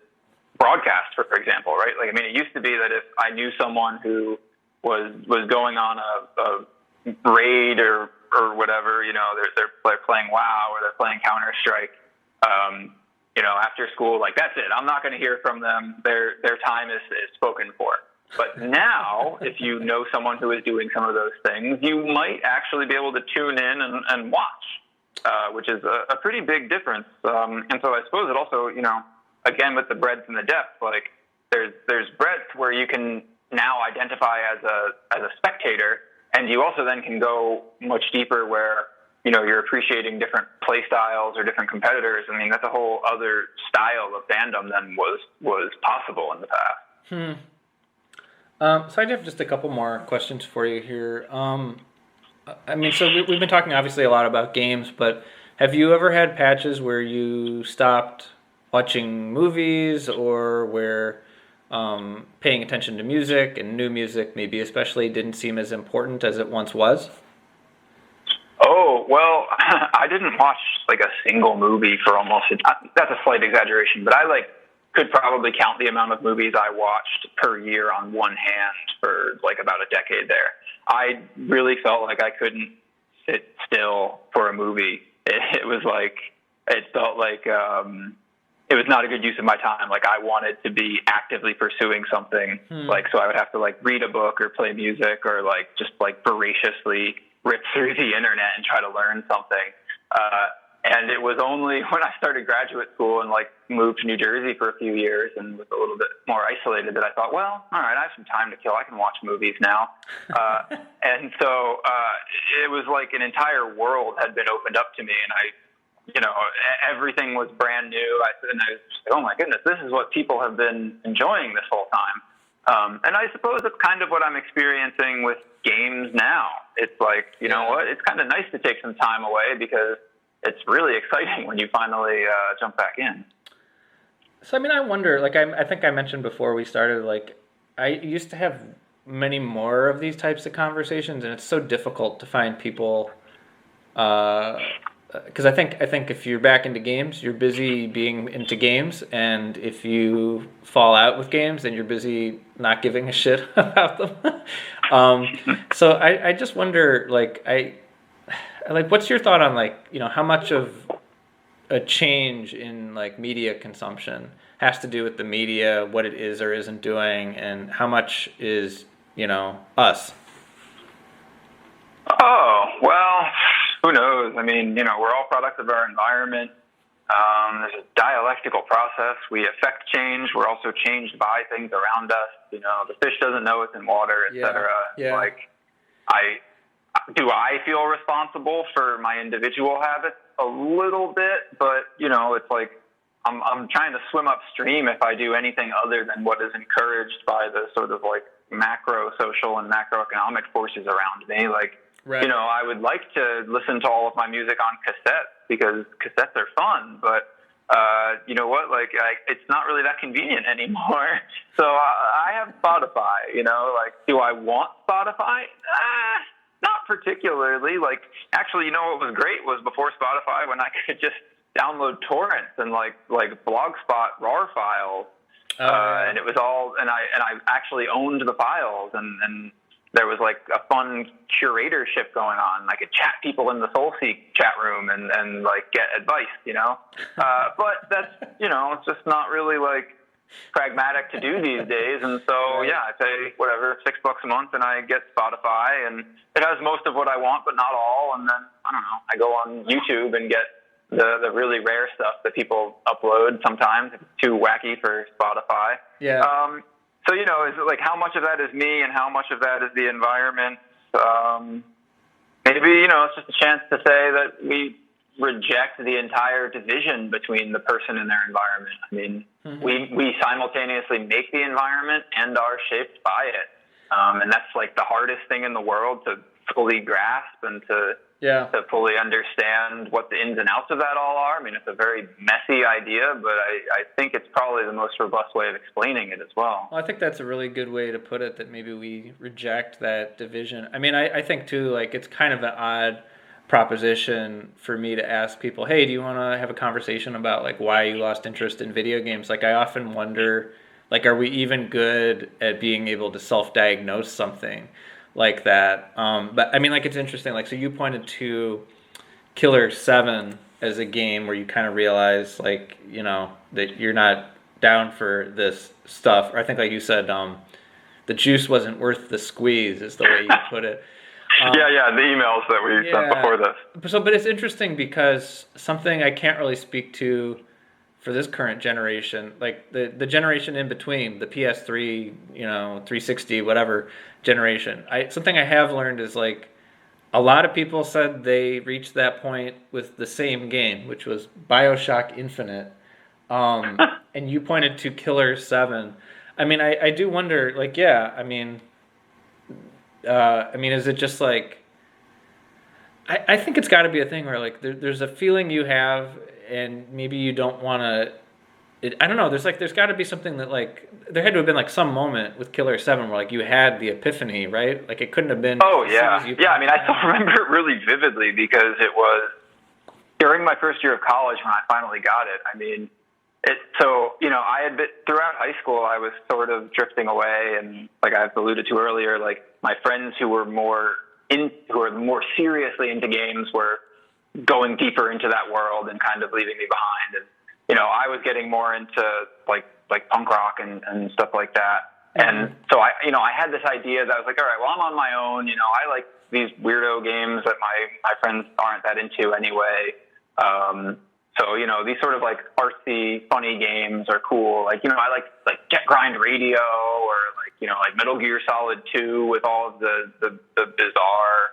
Speaker 1: broadcast, for example, right? Like, I mean, it used to be that if I knew someone who was going on a raid or whatever, they're playing WoW or they're playing Counter-Strike, after school, like, that's it. I'm not going to hear from them. Their time is spoken for. But now, if you know someone who is doing some of those things, you might actually be able to tune in and watch, which is a pretty big difference. And so I suppose it also, again, with the breadth and the depth, like, there's breadth where you can now identify as a spectator, and you also then can go much deeper where, you're appreciating different play styles or different competitors. I mean, that's a whole other style of fandom than was possible in the past.
Speaker 2: So I have just a couple more questions for you here. I mean, so we've been talking obviously a lot about games, but have you ever had patches where you stopped watching movies, or where paying attention to music and new music maybe especially didn't seem as important as it once was?
Speaker 1: Oh, well, I didn't watch like a single movie for that's a slight exaggeration, but I could probably count the amount of movies I watched per year on one hand for like about a decade there. I really felt like I couldn't sit still for a movie. It felt like it was not a good use of my time. Like, I wanted to be actively pursuing something. Like, so I would have to like read a book or play music or like just like voraciously rip through the internet and try to learn something. And it was only when I started graduate school and like moved to New Jersey for a few years and was a little bit more isolated that I thought, well, all right, I have some time to kill. I can watch movies now. And so it was like an entire world had been opened up to me, and everything was brand new. And I was just like, oh my goodness, this is what people have been enjoying this whole time. And I suppose that's kind of what I'm experiencing with games now. It's like, you know what, it's kind of nice to take some time away because it's really exciting when you finally jump back in.
Speaker 2: So, I mean, I wonder, like, I think I mentioned before we started, like, I used to have many more of these types of conversations, and it's so difficult to find people, because I think if you're back into games, you're busy being into games, and if you fall out with games, then you're busy not giving a shit about them. So I just wonder, like, what's your thought on, like, how much of a change in like media consumption has to do with the media, what it is or isn't doing, and how much is, us?
Speaker 1: Oh, well, who knows? I mean, we're all products of our environment. There's a dialectical process. We affect change. We're also changed by things around us. The fish doesn't know it's in water, etc.
Speaker 2: Yeah.
Speaker 1: Like, I feel responsible for my individual habits? A little bit, but it's like I'm trying to swim upstream if I do anything other than what is encouraged by the sort of like macro social and macroeconomic forces around me. Like,
Speaker 2: right.
Speaker 1: I would like to listen to all of my music on cassettes because cassettes are fun, but you know what? Like, it's not really that convenient anymore. So I have Spotify. Like, do I want Spotify? Not particularly. Like, actually, what was great was before Spotify when I could just download torrents and like Blogspot RAR files, and it was all. And I actually owned the files, and there was like a fun curatorship going on. I could chat people in the SoulSeek chat room and like get advice, but that's it's just not really like pragmatic to do these days. And so I pay whatever $6 a month and I get Spotify, and it has most of what I want but not all. And then I go on YouTube and get the really rare stuff that people upload sometimes. It's too wacky for Spotify. So is it like how much of that is me and how much of that is the environment? Maybe it's just a chance to say that we reject the entire division between the person and their environment. I mean, we simultaneously make the environment and are shaped by it. And that's like the hardest thing in the world to fully grasp and to fully understand what the ins and outs of that all are. I mean, it's a very messy idea, but I think it's probably the most robust way of explaining it as well.
Speaker 2: Well, I think that's a really good way to put it, that maybe we reject that division. I mean, I think too, like, it's kind of an odd proposition for me to ask people, hey, do you want to have a conversation about like why you lost interest in video games? Like, I often wonder, like, are we even good at being able to self-diagnose something like that? But I mean, like, it's interesting. Like, so you pointed to Killer 7 as a game where you kind of realize, like, that you're not down for this stuff. Or I think, like you said, the juice wasn't worth the squeeze is the way you put it.
Speaker 1: The emails that we sent before this.
Speaker 2: So, but it's interesting because something I can't really speak to for this current generation, like the generation in between, the PS3, 360, whatever generation. Something I have learned is, like, a lot of people said they reached that point with the same game, which was BioShock Infinite. And you pointed to Killer 7. I mean, I do wonder, like, is it just like, I think it's got to be a thing where, like, there's a feeling you have, and maybe you don't want to. I don't know. There's got to be something that, like, there had to have been like some moment with Killer 7 where, like, you had the epiphany, right? Like, it couldn't have been.
Speaker 1: Oh yeah, I mean, I still remember it really vividly because it was during my first year of college when I finally got it. I mean, I had been throughout high school. I was sort of drifting away, and like I've alluded to earlier, like my friends who were more seriously into games were going deeper into that world and kind of leaving me behind. And I was getting more into like punk rock and stuff like that. And so I had this idea that I was like, all right, well, I'm on my own. I like these weirdo games that my friends aren't that into anyway. So, these sort of like artsy, funny games are cool. Like, I like Get Grind Radio or like Metal Gear Solid 2 with all of the bizarre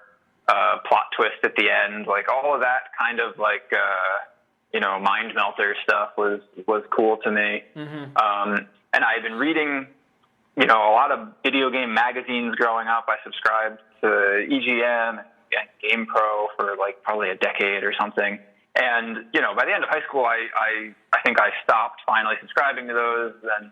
Speaker 1: plot twist at the end. Like all of that kind of like, mind melter stuff was cool to me. And I had been reading, a lot of video game magazines growing up. I subscribed to EGM and Game Pro for like probably a decade or something. And, by the end of high school, I think I stopped finally subscribing to those. And,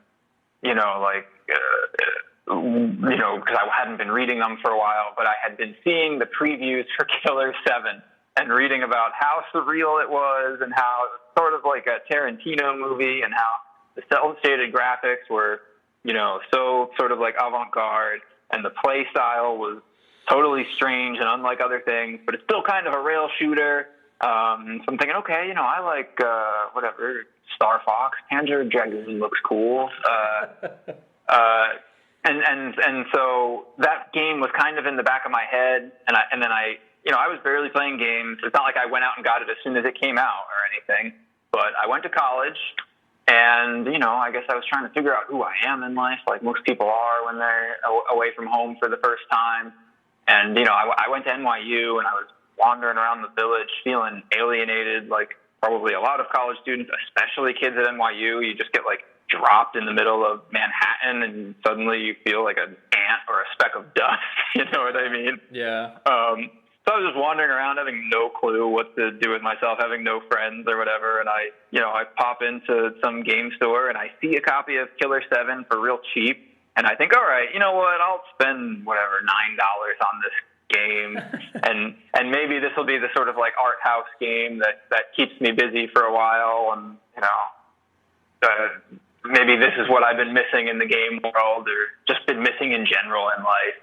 Speaker 1: because I hadn't been reading them for a while, but I had been seeing the previews for Killer 7 and reading about how surreal it was and how it was sort of like a Tarantino movie and how the cel-shaded graphics were, so sort of like avant-garde, and the play style was totally strange and unlike other things, but it's still kind of a rail shooter. So I'm thinking, okay, I like, whatever, Star Fox, Panzer Dragoon looks cool. And so that game was kind of in the back of my head, and then I was barely playing games. It's not like I went out and got it as soon as it came out or anything, but I went to college, and, I guess I was trying to figure out who I am in life, like most people are when they're away from home for the first time. And, I went to NYU, and I was wandering around the village feeling alienated, like probably a lot of college students, especially kids at NYU. You just get like dropped in the middle of Manhattan and suddenly you feel like an ant or a speck of dust. You know what I mean?
Speaker 2: Yeah.
Speaker 1: So I was just wandering around having no clue what to do with myself, having no friends or whatever. And I pop into some game store and I see a copy of Killer 7 for real cheap. And I think, all right, you know what? I'll spend whatever, $9 on this game, and maybe this will be the sort of like art house game that keeps me busy for a while, and maybe this is what I've been missing in the game world, or just been missing in general in life.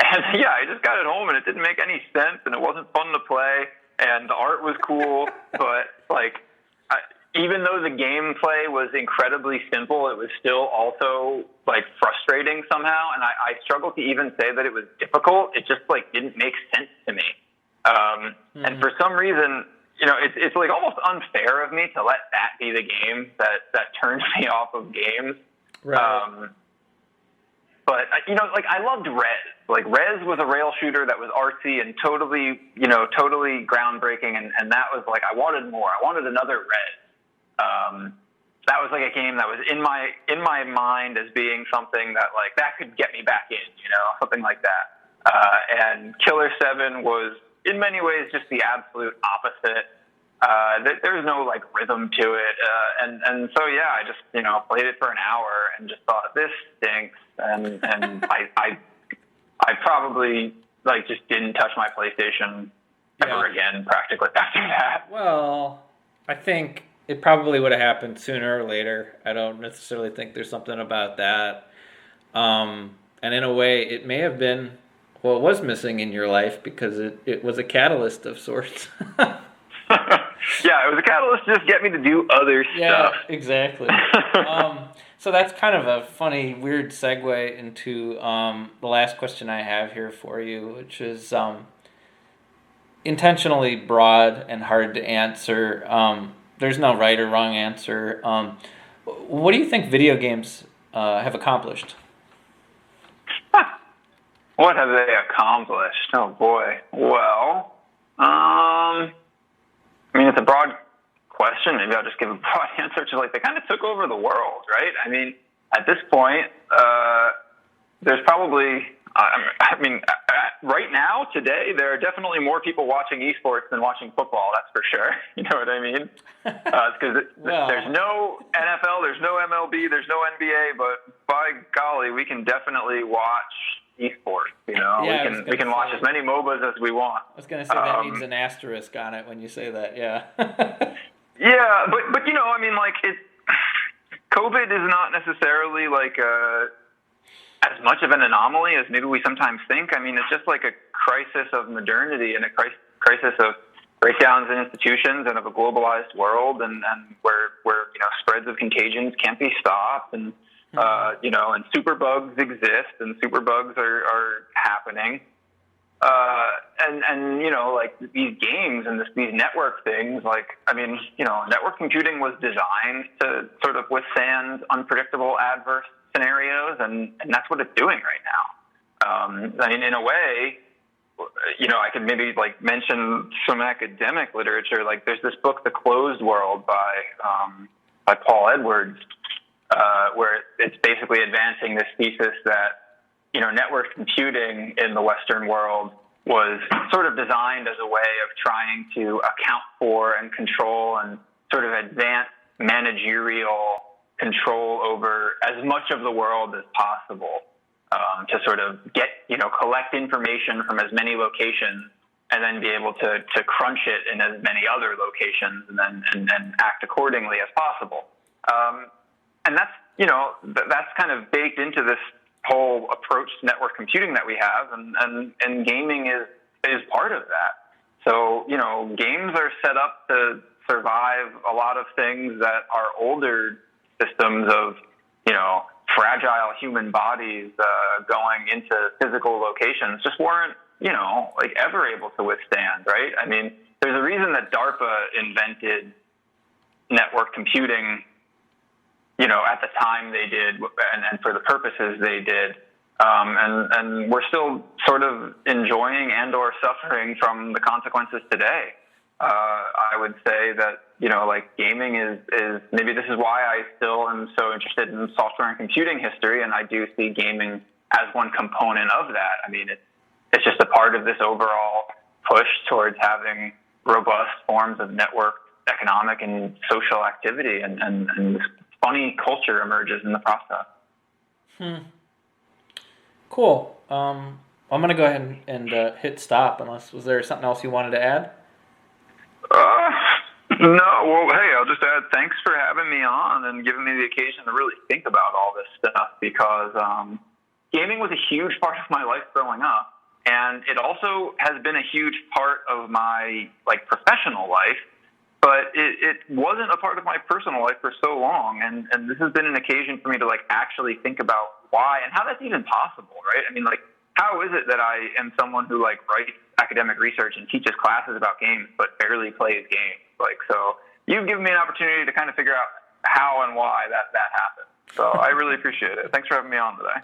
Speaker 1: And yeah, I just got it home, and it didn't make any sense, and it wasn't fun to play, and the art was cool, but like, even though the gameplay was incredibly simple, it was still also like frustrating somehow. And I struggled to even say that it was difficult. It just like didn't make sense to me. And for some reason, it's like almost unfair of me to let that be the game that turns me off of games.
Speaker 2: Right.
Speaker 1: But like I loved Rez. Like Rez was a rail shooter that was artsy and totally groundbreaking. And that was like, I wanted more. I wanted another Rez. That was like a game that was in my mind as being something that like that could get me back in, something like that. And Killer 7 was in many ways just the absolute opposite. There's no like rhythm to it, and so yeah, I just played it for an hour and just thought this stinks, and I probably like just didn't touch my PlayStation ever again practically after that.
Speaker 2: Well, I think it probably would have happened sooner or later. I don't necessarily think there's something about that. And in a way, it may have been, well, it was missing in your life because it was a catalyst of sorts.
Speaker 1: Yeah, it was a catalyst to just get me to do other stuff.
Speaker 2: Yeah, exactly. So that's kind of a funny, weird segue into the last question I have here for you, which is intentionally broad and hard to answer. There's no right or wrong answer. What do you think video games have accomplished?
Speaker 1: What have they accomplished? Oh, boy. Well, I mean, it's a broad question. Maybe I'll just give a broad answer to, like, they kind of took over the world, right? I mean, at this point, there's probably... right now, today, there are definitely more people watching esports than watching football, that's for sure. You know what I mean? Because there's no NFL, there's no MLB, there's no NBA, but by golly, we can definitely watch esports,
Speaker 2: Yeah,
Speaker 1: we can watch as many MOBAs as we want.
Speaker 2: I was going to say that needs an asterisk on it when you say that, yeah.
Speaker 1: Yeah, but I mean, like, COVID is not necessarily like as much of an anomaly as maybe we sometimes think. I mean, it's just like a crisis of modernity and a crisis of breakdowns in institutions and of a globalized world, and where spreads of contagions can't be stopped, and And superbugs exist and superbugs are happening. Like these games and these network things, network computing was designed to sort of withstand unpredictable adverse scenarios, and that's what it's doing right now. In a way, I could maybe mention some academic literature. Like there's this book, The Closed World by Paul Edwards, where it's basically advancing this thesis that, network computing in the Western world was sort of designed as a way of trying to account for and control and sort of advance managerial control over as much of the world as possible, to sort of get, collect information from as many locations and then be able to crunch it in as many other locations and then act accordingly as possible. And that's, that's kind of baked into this whole approach to network computing that we have, and gaming is part of that. So, games are set up to survive a lot of things that our older systems of, fragile human bodies going into physical locations just weren't, ever able to withstand, right? I mean, there's a reason that DARPA invented network computing, at the time they did, and for the purposes they did. And we're still sort of enjoying and or suffering from the consequences today. I would say that, gaming is maybe this is why I still am so interested in software and computing history, and I do see gaming as one component of that. I mean, it's just a part of this overall push towards having robust forms of network economic and social activity, and this funny culture emerges in the process.
Speaker 2: Cool. I'm going to go ahead and hit stop, was there something else you wanted to add?
Speaker 1: No, well, hey, I'll just add thanks for having me on and giving me the occasion to really think about all this stuff, because gaming was a huge part of my life growing up, and it also has been a huge part of my professional life, but it wasn't a part of my personal life for so long, and this has been an occasion for me to actually think about why and how that's even possible, right? I mean, how is it that I am someone who writes academic research and teaches classes about games but barely plays games? So you've given me an opportunity to kind of figure out how and why that happened. So I really appreciate it. Thanks for having me on today.